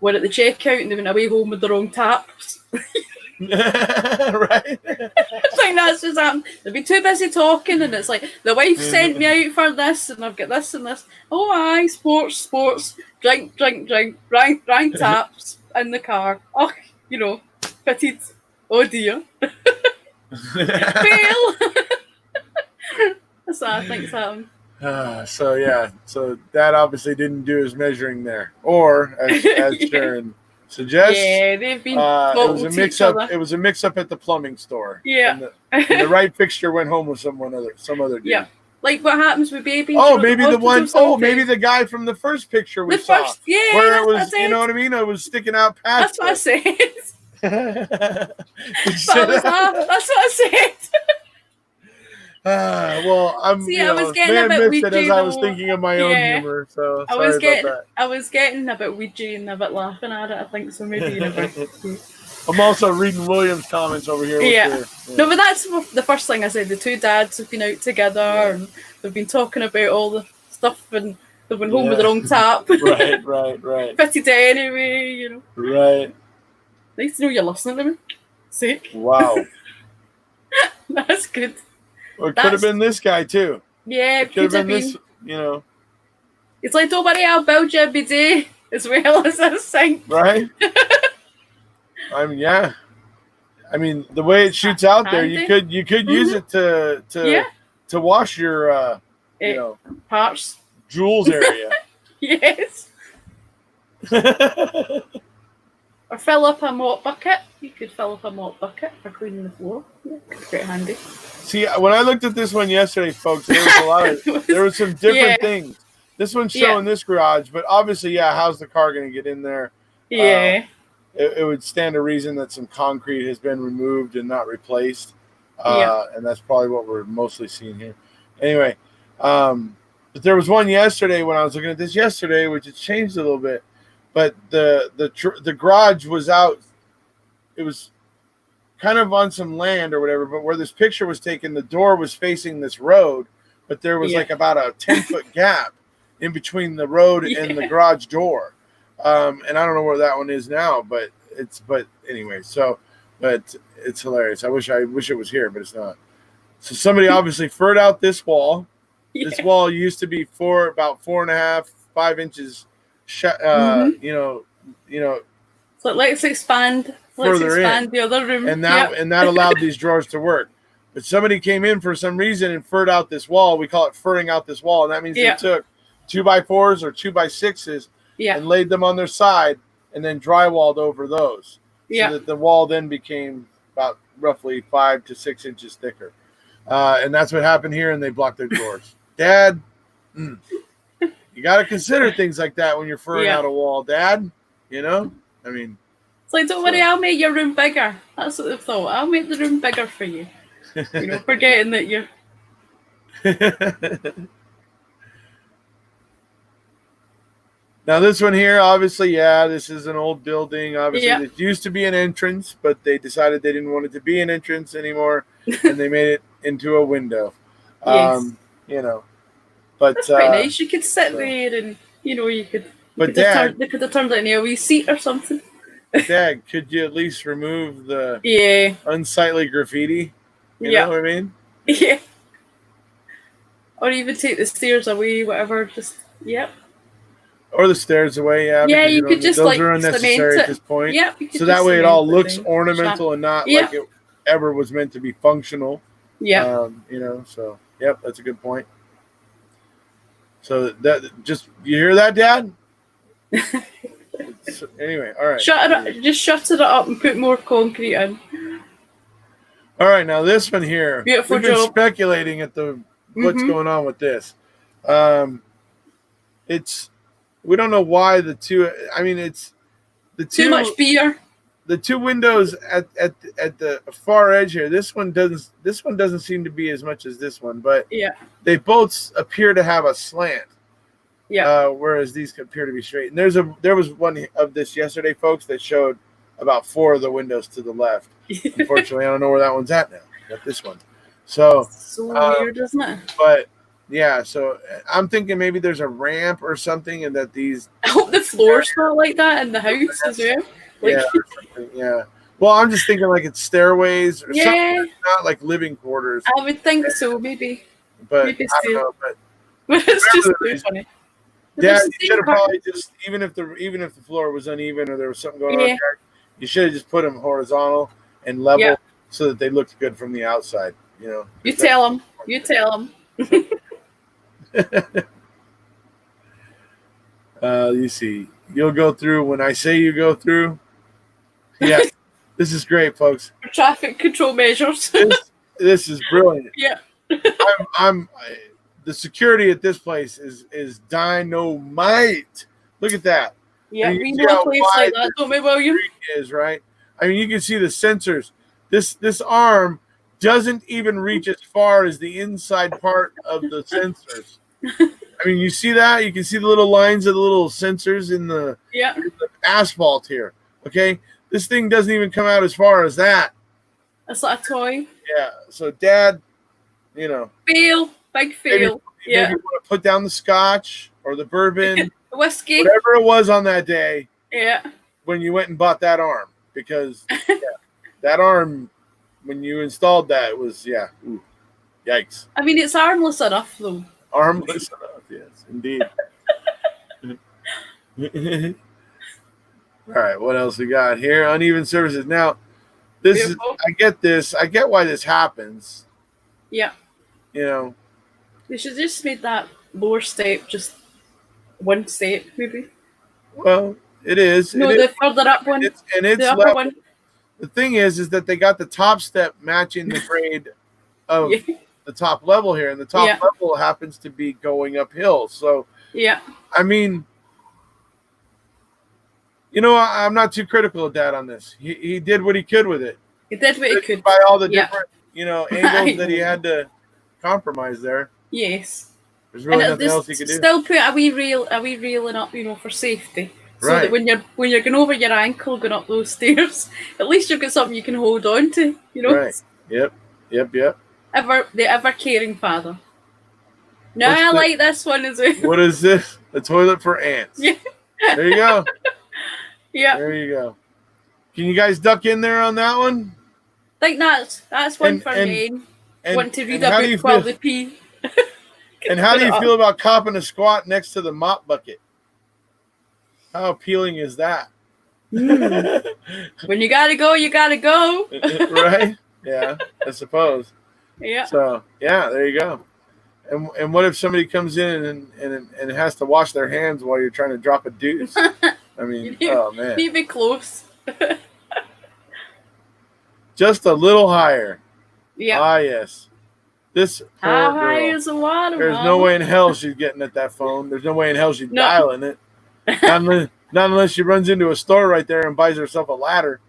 were at the checkout and they went away home with the wrong taps. Right. I think that's just happened. They'll be too busy talking and it's like, the wife sent me out for this and I've got this and this. Oh, aye, sports, drink, rank taps in the car. Oh, fitted. Oh dear. Fail. So I think so. So Dad obviously didn't do his measuring there, or as Sharon suggests, they've been. It was a mix-up. It was a mix-up at the plumbing store. Yeah, and the right fixture went home with some other dude. Yeah, like what happens with baby. Oh, maybe the one. Oh, maybe the guy from the first picture we saw. Where it was, you know what I mean? It was sticking out past. That's what I said. That's what I said. Well, I was getting a bit Ouija as I was thinking of my own humor. So I was getting a bit Ouija and a bit laughing at it. I think so. Maybe. I'm also reading William's comments over here. No, but that's the first thing I said. The two dads have been out together and they've been talking about all the stuff and they've been home with the wrong tap. Right. Fitted anyway, Right. Nice to know you're listening to me. Sick. Wow. That's good. Or it could have been this guy too. Yeah, it could have been this, It's like, don't worry, I'll build you a bidet as well as a sink. Right? I mean, yeah. I mean, the way it shoots out there, you could use it to wash your parts. Jewels area. Yes. Or fill up a mop bucket. You could fill up a mop bucket for cleaning the floor. Yeah, quite handy. See, when I looked at this one yesterday, folks, there was some different things. This one's showing this garage, but obviously, how's the car going to get in there? Yeah. It would stand to reason that some concrete has been removed and not replaced. And that's probably what we're mostly seeing here. Anyway, but there was one yesterday when I was looking at this yesterday, which has changed a little bit. But the garage was out. It was kind of on some land or whatever, but where this picture was taken, the door was facing this road, but there was like about a 10-foot gap in between the road and the garage door. And I don't know where that one is now, but anyway, but it's hilarious. I wish it was here, but it's not. So somebody obviously furred out this wall. Yeah. This wall used to be about 4.5, 5 inches. So let's expand. Let's expand the other room, and that allowed these drawers to work. But somebody came in for some reason and furred out this wall. We call it furring out this wall. And that means they took 2x4s or 2x6s and laid them on their side and then drywalled over those. So that the wall then became about roughly 5 to 6 inches thicker. And that's what happened here, and they blocked their doors. Dad, you got to consider things like that when you're furring out a wall, Dad. You know? I mean... It's like, don't worry, I'll make your room bigger. That's what they've thought. I'll make the room bigger for you. You know, forgetting that you're... Now this one here, obviously, this is an old building. Obviously, it used to be an entrance, but they decided they didn't want it to be an entrance anymore, and they made it into a window. You know, but that's quite nice. You could sit there, and you know, you could. But Dad, they could have turned it into a wee seat or something. Dad, could you at least remove the unsightly graffiti? You know what I mean? Yeah. Or even take the stairs away, whatever. Just Or the stairs away, Yeah, you could just those are unnecessary at this point. Yeah, so that way it all looks ornamental and not like it ever was meant to be functional. Yeah. You know, so that's a good point. So that just you hear that, Dad? So, anyway, all right. Just shut it up and put more concrete in. All right, now this one here. Beautiful We've been speculating at what's going on with this. We don't know why the two. I mean, it's the two. Too much beer. The two windows at the far edge here. This one doesn't seem to be as much as this one, but they both appear to have a slant. Yeah. Whereas these appear to be straight. And there was one of this yesterday, folks, that showed about 4 of the windows to the left. Unfortunately, I don't know where that one's at now. Got this one. So weird, isn't it? But yeah, so I'm thinking maybe there's a ramp or something, and that these. I hope the floor's not like that in the house as well. Yeah. Well, I'm just thinking like it's stairways or something, not like living quarters. I would think so, maybe. But maybe I don't know. But it's just too funny. Yeah, you should have probably just even if the floor was uneven or there was something going on there, you should have just put them horizontal and level so that they looked good from the outside. You know. You tell them. You tell them. You see, you'll go through when I say you go through. Yeah, this is great, folks. Traffic control measures. This is brilliant. Yeah. I'm the security at this place is dynamite. Look at that. Yeah, we know a place like that, don't we, William? Is right. I mean, you can see the sensors. This arm doesn't even reach as far as the inside part of the sensors. I mean, you see that? You can see the little lines of the little sensors in the asphalt here. Okay, this thing doesn't even come out as far as that. It's like a toy. Yeah. So, Dad, you know, big fail. Maybe you want to put down the scotch or the bourbon, whiskey, whatever it was on that day. Yeah. When you went and bought that arm, because that arm, when you installed that, was ooh, yikes. I mean, it's armless enough, though. Armless enough, yes, indeed. All right, what else we got here? Uneven surfaces. Now, I get why this happens. Yeah. You know. They should just make that lower step just one step, maybe. Well, it is. No, the further up one. It's the upper one. The thing is that they got the top step matching the grade of the top level here, and the top level happens to be going uphill. So, I mean, you know, I'm not too critical of Dad on this. He did what he could with it. He did what he could. By all the different, angles that he had to compromise there. Yes. There's really nothing else he could do. Still put a wee railing up, for safety. So that when you're going over your ankle going up those stairs, at least you've got something you can hold on to, Right. Yep. The ever caring father. No, I like this one as well. What is this? A toilet for ants. Yeah. There you go. Yeah. There you go. Can you guys duck in there on that one? I think that's one for me. Want to read a book while they pee. And how do you feel about copping a squat next to the mop bucket? How appealing is that? When you gotta go, you gotta go. Right? Yeah, I suppose. Yeah. So yeah, there you go. And what if somebody comes in and has to wash their hands while you're trying to drop a deuce? I mean, oh man, need to be close. just a little higher. Yeah. Ah yes, this How poor high girl. is the water? There's no way in hell she's getting at that phone. There's no way in hell she's No. dialing it. Not unless she runs into a store right there and buys herself a ladder.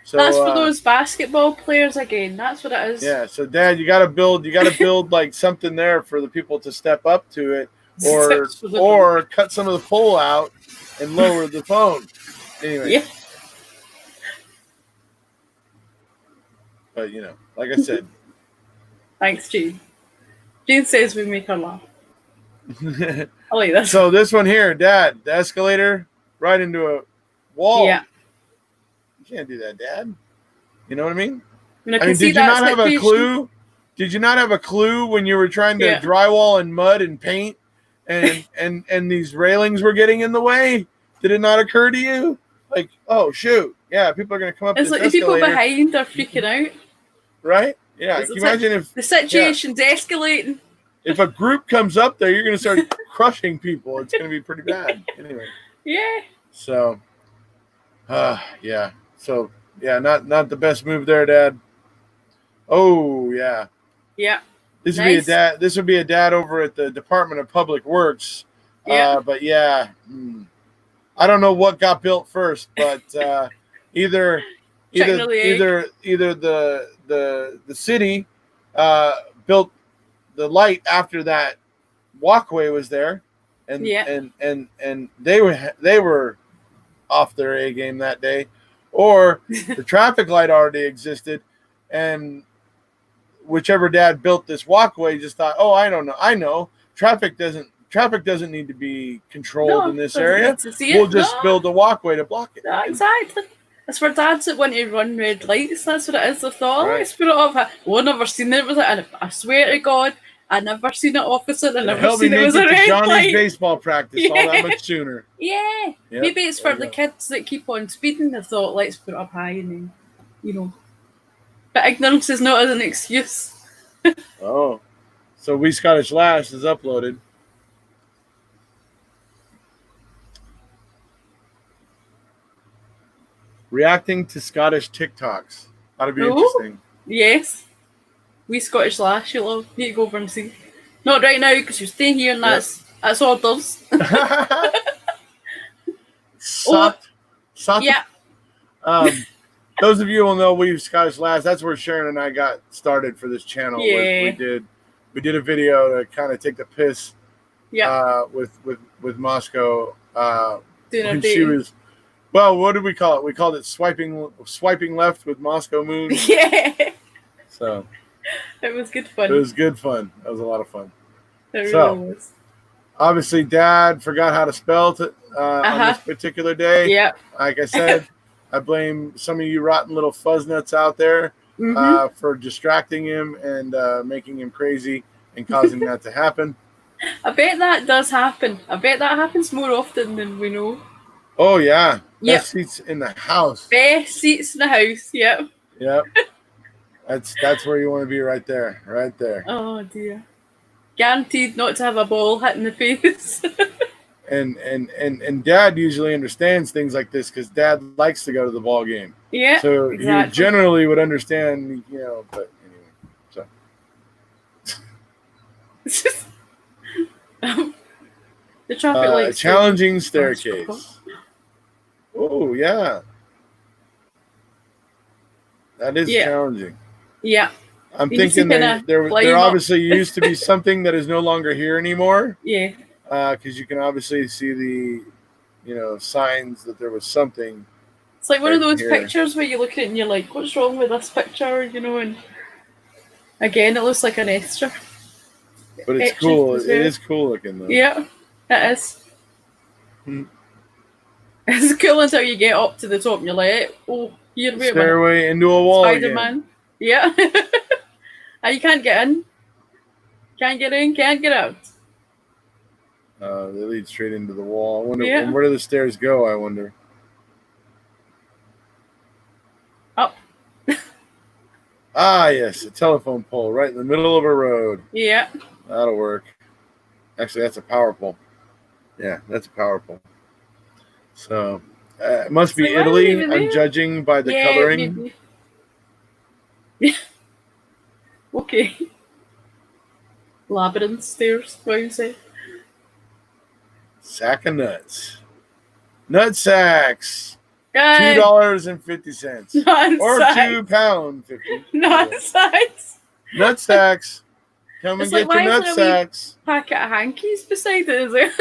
So that's for those basketball players again. That's what it is. Yeah. So Dad, you gotta build like something there for the people to step up to it, or cut some of the pole out and lower the phone. Anyway. Yeah. But like I said. Thanks, Gene. Gene says we make her laugh. I like this. So this one here, Dad, the escalator right into a wall. Yeah. You can't do that, Dad. You know what I mean? I mean, did you not have a clue? Did you not have a clue when you were trying to drywall and mud and paint and these railings were getting in the way? Did it not occur to you? Like, oh shoot, yeah, people are gonna come up this escalator. It's like the people behind are freaking out. Right? Yeah. Can you imagine if the situation's escalating? If a group comes up there, you're gonna start crushing people. It's gonna be pretty bad. Anyway. Yeah. So yeah. So yeah, not the best move there, Dad. Oh yeah. Yeah. This would be a dad over at the Department of Public Works. Yeah. But yeah. I don't know what got built first, but either the city built the light after that walkway was there, and they were off their A game that day, or the traffic light already existed, and whichever dad built this walkway just thought, oh, I know traffic doesn't need to be controlled in this area. We'll just build a walkway to block it. No, exactly. It's for dads that want to run red lights. That's what it is. They thought, let's put it off. I've never seen it. And I swear to God, I never seen it, officer. I never seen it was a red Johnny's light. Baseball practice all that much sooner. Yeah. Yep. Maybe it's for the kids that keep on speeding. They thought, let's put it up high and then, But ignorance is not as an excuse. Oh. So We Scottish Lass is uploaded. Reacting to Scottish TikToks. That'd be interesting. Yes. We Scottish Lass, you'll need to go over and see. Not right now because you're staying here and that's orders. Yeah. Those of you will know We Scottish Lass. That's where Sharon and I got started for this channel. Yeah. We did a video to kind of take the piss. Yeah. With Moscow. When she was. Well, what did we call it? We called it swiping left with Moscow Moon. Yeah. So it was good fun. It was good fun. That was a lot of fun. It really was. Obviously, Dad forgot how to spell on this particular day. Yeah. Like I said, I blame some of you rotten little fuzznuts out there for distracting him and making him crazy and causing that to happen. I bet that does happen. I bet that happens more often than we know. Oh, yeah. Best seats in the house. Best seats in the house, yep. Yep. That's where you want to be right there. Right there. Oh, dear. Guaranteed not to have a ball hit in the face. and Dad usually understands things like this because Dad likes to go to the ball game. Yeah, so exactly. He generally would understand, but anyway. So. The traffic lights. Challenging staircase. Oh, yeah. That is challenging. Yeah. I'm thinking there obviously used to be something that is no longer here anymore. Yeah. Because you can obviously see the, signs that there was something. It's like one of those pictures where you look at it and you're like, what's wrong with this picture? And again, it looks like an extra. But it's cool. It is cool looking, though. Yeah, it is. It's cool until you get up to the top and you're like, oh, here we are. Stairway into a wall Spider-Man. Again. Yeah. And you can't get in. Can't get in, can't get out. They lead straight into the wall. I wonder where do the stairs go, I wonder. Up. Ah, yes, a telephone pole right in the middle of a road. Yeah. That'll work. Actually, that's a power pole. Yeah, that's a power pole. So, it must be Italy. I'm judging by the coloring. Maybe. Yeah. Okay. Labyrinth stairs, what do you say? Sack of nuts. Nut sacks. Guys, $2.50. Or £2.50. Nut sacks. Nut sacks. Come and get your nut sacks. Packet of hankies beside it, is there?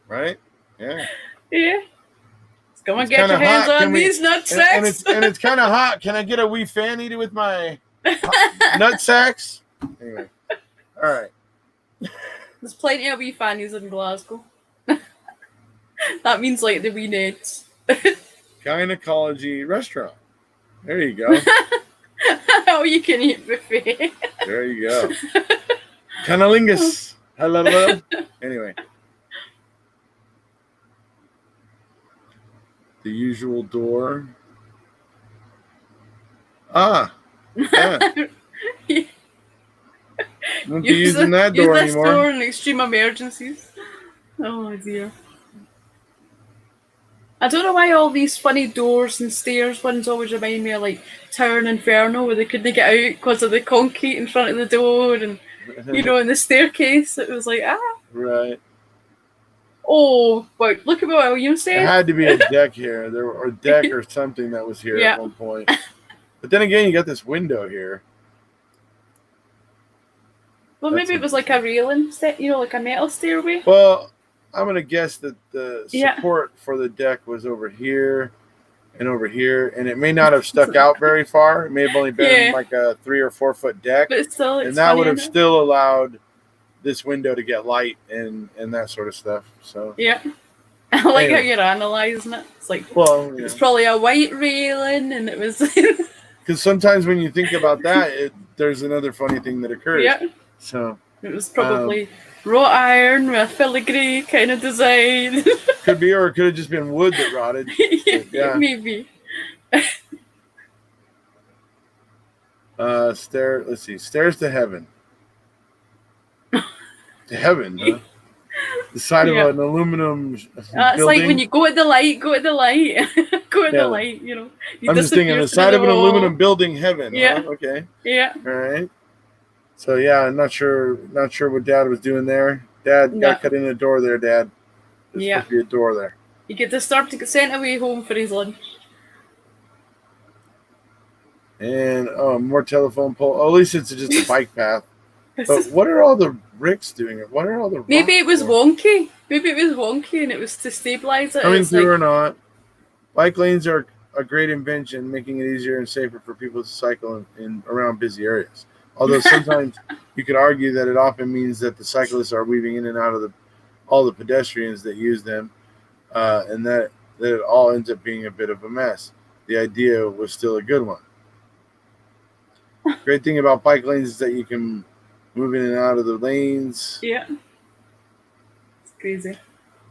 Right? Yeah. Yeah. Come and get your hands on these nut sacks. And it's kind of hot. Can I get a wee fanny with my nut sacks? Anyway. All right. There's plenty of wee fannies in Glasgow. That means like the wee nets. Gynecology restaurant. There you go. Oh, you can eat buffet. There you go. Cunnilingus. Hello. Anyway. The usual door. Ah. Yeah. Won't be using that door anymore. Use this door in extreme emergencies. Oh dear. I don't know why all these funny doors and stairs ones always remind me of like Tower and Inferno, where they couldn't get out because of the concrete in front of the door and in the staircase. It was like Right. Oh, but look at what William said. There had to be a deck here, or a deck or something that was here at one point. But then again, you got this window here. Well, maybe it was like a railing, like a metal stairway. Well, I'm going to guess that the support for the deck was over here and over here, and it may not have stuck out very far. It may have only been like a 3 or 4 foot deck. But still, and that would have still allowed this window to get light and that sort of stuff. So yeah. I like how you're analysing it. It's like, well, it's probably a white railing, and it was... Because sometimes when you think about that, there's another funny thing that occurs. Yeah. So it was probably wrought iron with filigree kind of design. Could be, or it could have just been wood that rotted. Yeah. Maybe. Let's see. Stairs to heaven. To heaven, huh? The side of an aluminum building. It's like when you go at the light, go at the light. Go at the light, You I'm just thinking the side of an aluminum building, heaven. Yeah. Huh? Okay. Yeah. All right. So yeah, I'm not sure what Dad was doing there. Dad got cut in the door there, Dad. There's supposed to be a door there. You get disturbed to get sent away home for his lunch. And more telephone pole. Oh, at least it's just a bike path. But what are all the bricks doing? What are all the Maybe it was wonky. Maybe it was wonky and it was to stabilize it. Coming through or not. Bike lanes are a great invention, making it easier and safer for people to cycle in around busy areas. Although sometimes you could argue that it often means that the cyclists are weaving in and out of all the pedestrians that use them, and that it all ends up being a bit of a mess. The idea was still a good one. Great thing about bike lanes is that you can move in and out of the lanes. Yeah. It's crazy.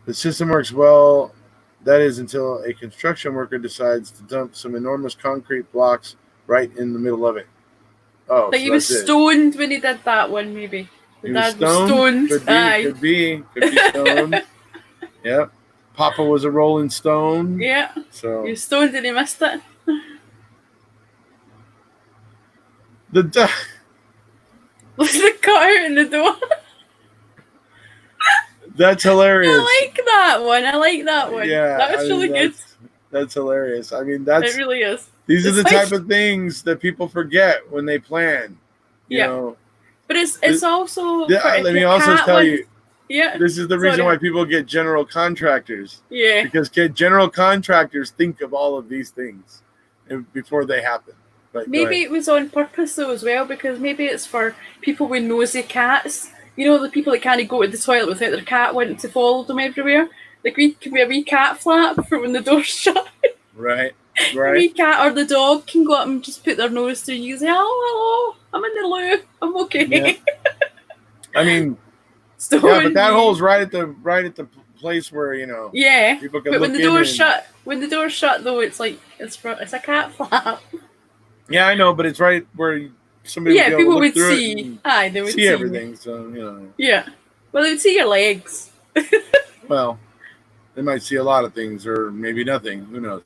The system works well. That is until a construction worker decides to dump some enormous concrete blocks right in the middle of it. Oh, like he was stoned when he did that one, maybe. He was stoned. Could be stoned. Yep. Papa was a rolling stone. Yeah. So he was stoned and he missed it. Was the car in the door? That's hilarious. I like that one. Yeah. That was really good. That's hilarious. I mean, it really is. These are the type of things that people forget when they plan. You know. But it's also... let me also tell you. Yeah. This is the reason why people get general contractors. Yeah. Because general contractors think of all of these things before they happen. But maybe it was on purpose though as well, because maybe it's for people with nosy cats. The people that can't go to the toilet without their cat wanting to follow them everywhere. Like can be a wee cat flap for when the door's shut. Right. The wee cat or the dog can go up and just put their nose through you and say, hello, I'm in the loo, I'm okay. Yeah. I mean, but that hole's right at the place where people can. But when the door's shut, though, it's like it's a cat flap. Yeah, I know, but it's right where somebody would be able people to look would through see. it and Aye, they would see everything. So, Yeah. Well, they would see your legs. Well, they might see a lot of things, or maybe nothing. Who knows?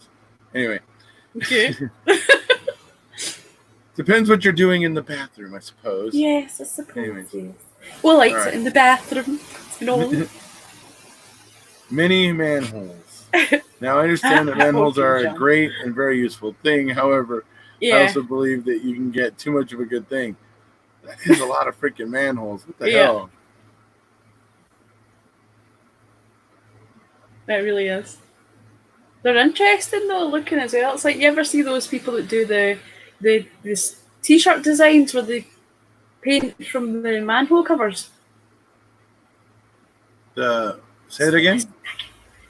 Anyway. Okay. Depends what you're doing in the bathroom, I suppose. Yes, I suppose. Anyways. Yes. Well, like All right. in the bathroom. Many manholes. Now, I understand that manholes are a great and very useful thing. However, I also believe that you can get too much of a good thing. That is a lot of freaking manholes. What the hell? It really is. They're interesting though, looking as well. It's like, you ever see those people that do this t-shirt designs where they paint from the manhole covers? Say it again?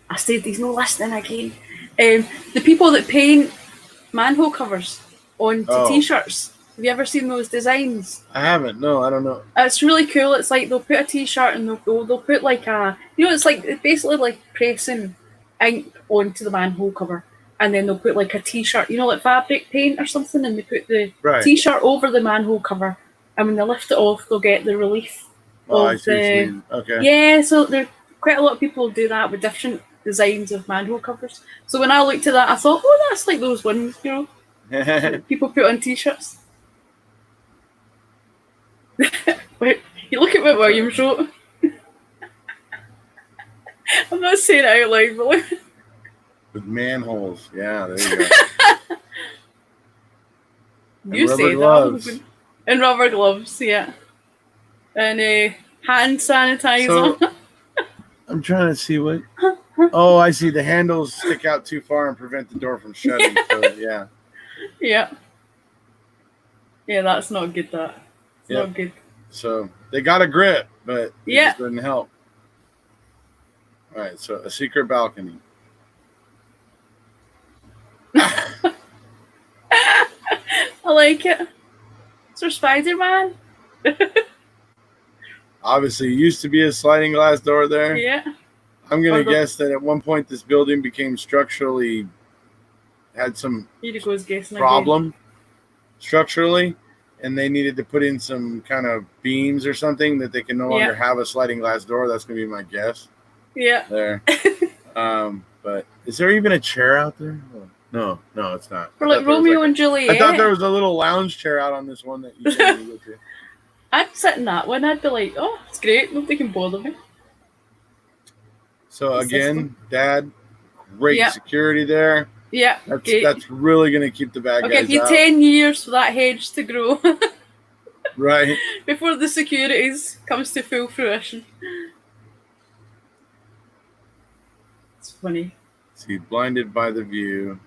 I said he's not listening again. The people that paint manhole covers onto t-shirts. Have you ever seen those designs? I haven't. No, I don't know. It's really cool. It's like they'll put a t-shirt and they'll put like it's like basically like pressing ink onto the manhole cover, and then they'll put like a t-shirt, like fabric paint or something, and they put the t-shirt over the manhole cover, and when they lift it off, they'll get the relief of I see what you mean. Okay. Yeah, so there quite a lot of people do that with different designs of manhole covers. So when I looked at that, I thought, oh, that's like those ones, that people put on t-shirts. Wait, you look at what Williams wrote. I'm not saying it out loud, but look. With manholes. Yeah, there you go. You say that. And rubber gloves, yeah. And hand sanitizer. So, I'm trying to see what... Oh, I see. The handles stick out too far and prevent the door from shutting. So, yeah. Yeah. Yeah, that's not good, that. It's not good. So, they got a grip, but it just didn't help. All right, so a secret balcony. I like it. Is there Spider-Man? Obviously, it used to be a sliding glass door there. Yeah. I'm going to guess that at one point this building became structurally, had some problem structurally, and they needed to put in some kind of beams or something that they can no longer have a sliding glass door. That's going to be my guess. Yeah. There. But is there even a chair out there? No, it's not. For like Romeo and Juliet. I thought there was a little lounge chair out on this one that you said you looked at. I'd sit in that one. I'd be like, oh, it's great. Nobody can bother me. So again, Dad, great security there. Yeah. That's really going to keep the bad guys out. Give you 10 years for that hedge to grow. Right. Before the securities comes to full fruition. It's funny. See, blinded by the view.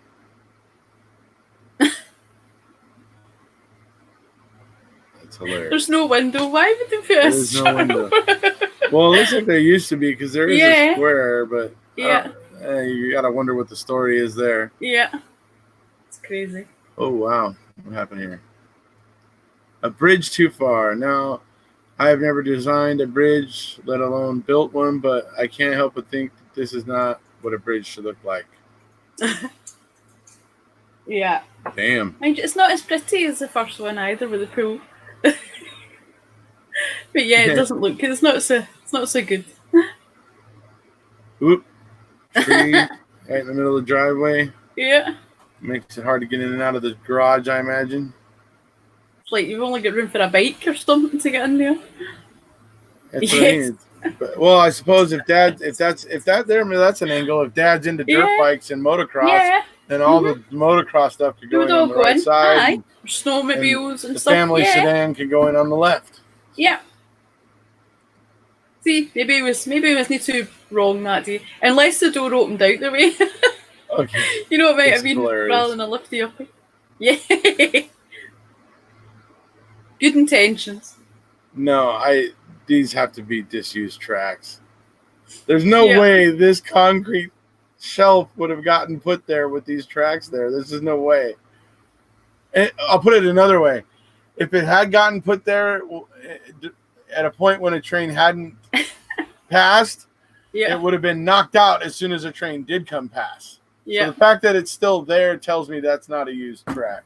That's hilarious. There's no window. Why would they put a no window? Well, it looks like there used to be, because there is a square, but you got to wonder what the story is there. Yeah. It's crazy. Oh, wow. What happened here? A bridge too far. Now, I have never designed a bridge, let alone built one, but I can't help but think that this is not what a bridge should look like. Yeah. Damn. It's not as pretty as the first one either, with the pool. But yeah, it doesn't look good. It's not so good. Oop. Tree right in the middle of the driveway. Yeah. Makes it hard to get in and out of the garage, I imagine. It's like you've only got room for a bike or something to get in there. That's what I mean. But, well, I suppose if that's an angle. If Dad's into dirt bikes and motocross, then all the motocross stuff could go in on the right side. Snowmobiles and the stuff. The family sedan could go in on the left. Yeah. See, maybe it was not too wrong that day. Unless the door opened out the way. Okay. You know what might have been rather than a lifty uppy. Yeah. Good intentions. No, these have to be disused tracks. There's no way this concrete shelf would have gotten put there with these tracks there. There's just no way. And I'll put it another way. If it had gotten put there at a point when a train hadn't passed, it would have been knocked out as soon as a train did come past. Yeah. So the fact that it's still there tells me that's not a used track.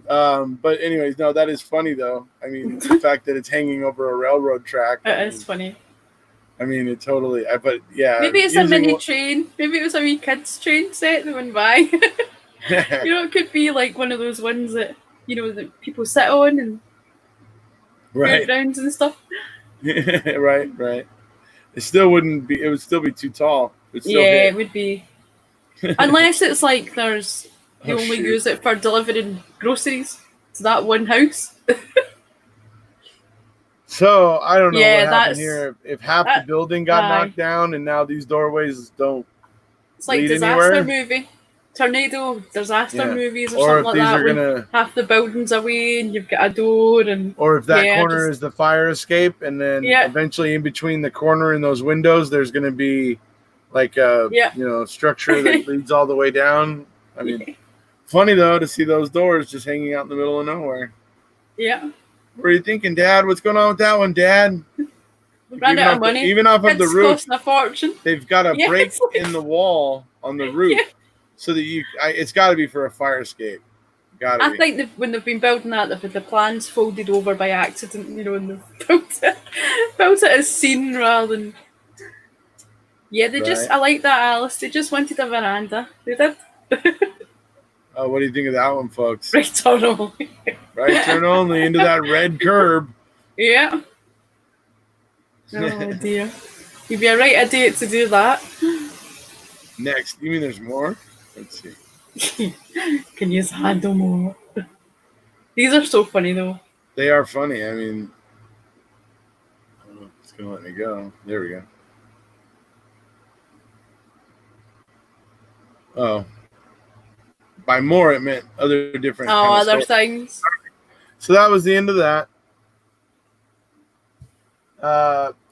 But anyways, no, that is funny though. I mean, the fact that it's hanging over a railroad track. It is funny. I mean, it totally. But yeah, maybe it's a mini train. Maybe it was a wee kids train set that went by. It could be like one of those ones that that people sit on and right rounds and stuff. right. It still wouldn't be. It would still be too tall. It would be. Unless it's like you only use it for delivering groceries to that one house. So I don't know what happened here. If half the building got knocked down and now these doorways don't. It's like disaster movie, tornado disaster movies or something like that. Half the building's away and you've got a door Or if that corner is the fire escape, and then eventually in between the corner and those windows, there's going to be like a structure that leads all the way down. I mean, funny though to see those doors just hanging out in the middle of nowhere. Yeah. What are you thinking, Dad? What's going on with that one, Dad? Ran out of money. Even off of the roof, costing a fortune. They've got a break in the wall on the roof, so that it's got to be for a fire escape. I think when they've been building that, the plans folded over by accident. And they've built it as seen rather than. Yeah, they just. I like that, Alice. They just wanted a veranda. They did. What do you think of that one, folks? Right turn only. Right turn only into that red curb. Yeah. Oh dear. You'd be a right idiot to do that. Next. You mean there's more? Let's see. Can you handle more? These are so funny though. They are funny. I mean, it's going to let me go. There we go. Oh. By more, it meant other different. Other things. So that was the end of that.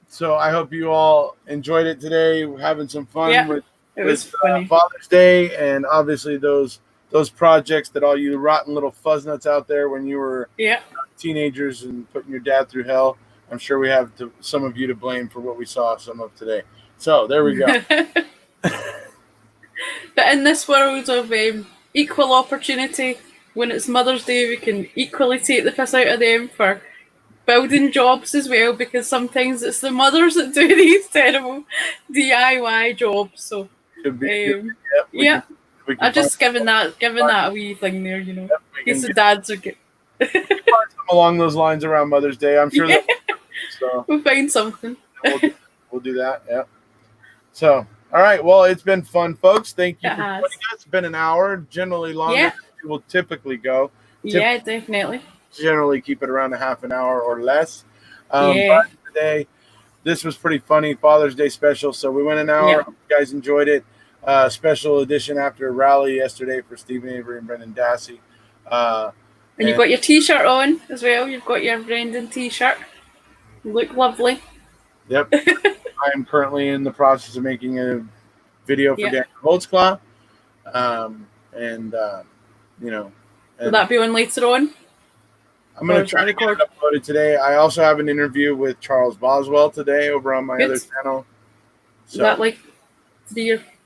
So I hope you all enjoyed it today. We're having some fun with Father's Day, and obviously those projects that all you rotten little fuzznuts out there when you were teenagers and putting your dad through hell. I'm sure we have some of you to blame for what we saw some of today. So there we go. But in this world of equal opportunity, when it's Mother's Day, we can equally take the piss out of them for building jobs as well, because sometimes it's the mothers that do these terrible DIY jobs. So I'm just giving that a wee thing there, in case the dads are good. Along those lines around Mother's Day, I'm sure so we'll find something. We'll do that. Yeah. So all right, well, it's been fun, folks. Thank you for joining us. It's been an hour, generally longer than we will typically go. Yeah, definitely. Generally keep it around a half an hour or less. But today, this was pretty funny, Father's Day special. So we went an hour. Hope you guys enjoyed it. Special edition after a rally yesterday for Stephen Avery and Brendan Dassey. And you've got your T-shirt on as well. You've got your Brendan T-shirt. You look lovely. Yep. I am currently in the process of making a video for Daniel Holtzclaw. Will that be on later on? I'm going to try to get it uploaded today. I also have an interview with Charles Boswell today over on my other channel. So, is that like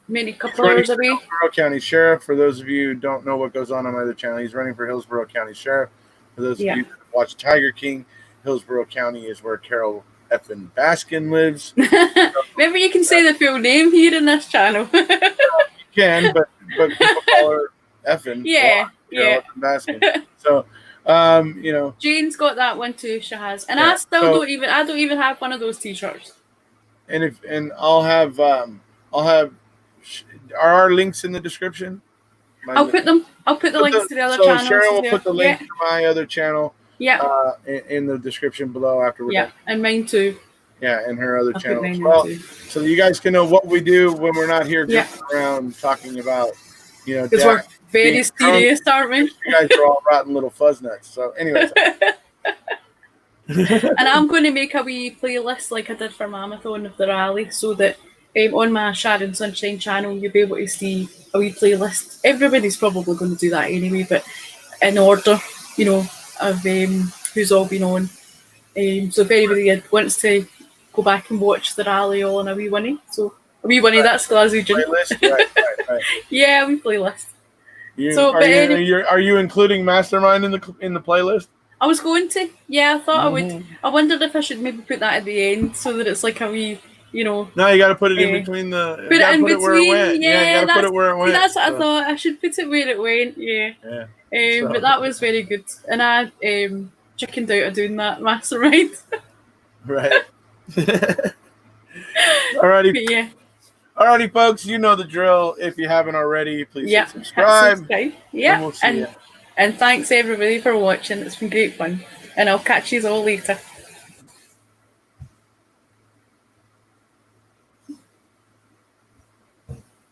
maybe a couple hours away? Hillsborough County Sheriff. For those of you who don't know what goes on my other channel, he's running for Hillsborough County Sheriff. For those of you that watch Tiger King, Hillsborough County is where Carol effing Baskin lives. Maybe you can say the full name here in this channel. You can, but people call her effing. Baskin. So, Jane's got that one too. She has, and I still don't even have one of those T-shirts. And I'll have are our links in the description? I'll put the links to the other channels. Sharon will put the link to my other channel. In the description below after we're done. And mine too. Yeah, and her other channel as well. So you guys can know what we do when we're not here just around talking about, because we're very serious, aren't we? You guys are all rotten little fuzznuts. So anyways. And I'm going to make a wee playlist like I did for Mamathon of the rally, so that on my Sharon Sunshine channel you'll be able to see a wee playlist. Everybody's probably going to do that anyway, but in order, of who's all been on. So if anybody wants to go back and watch the rally all in a wee winnie, that's Glaswegian. Right. Yeah, a wee playlist. Are you including Mastermind in the playlist? I was going to. Yeah, I thought I would. I wondered if I should maybe put that at the end so that it's like a wee, No, you got to put it in between the. Put it in between. Where it went. Yeah, you got to put it where it went. That's what I thought. I should put it where it went. Yeah. But that was very good, and I chickened out of doing that Mastermind. Right. Alrighty. Yeah. Alrighty, folks. You know the drill. If you haven't already, please hit subscribe. Yeah. And we'll see you. And thanks everybody for watching. It's been great fun. And I'll catch you all later.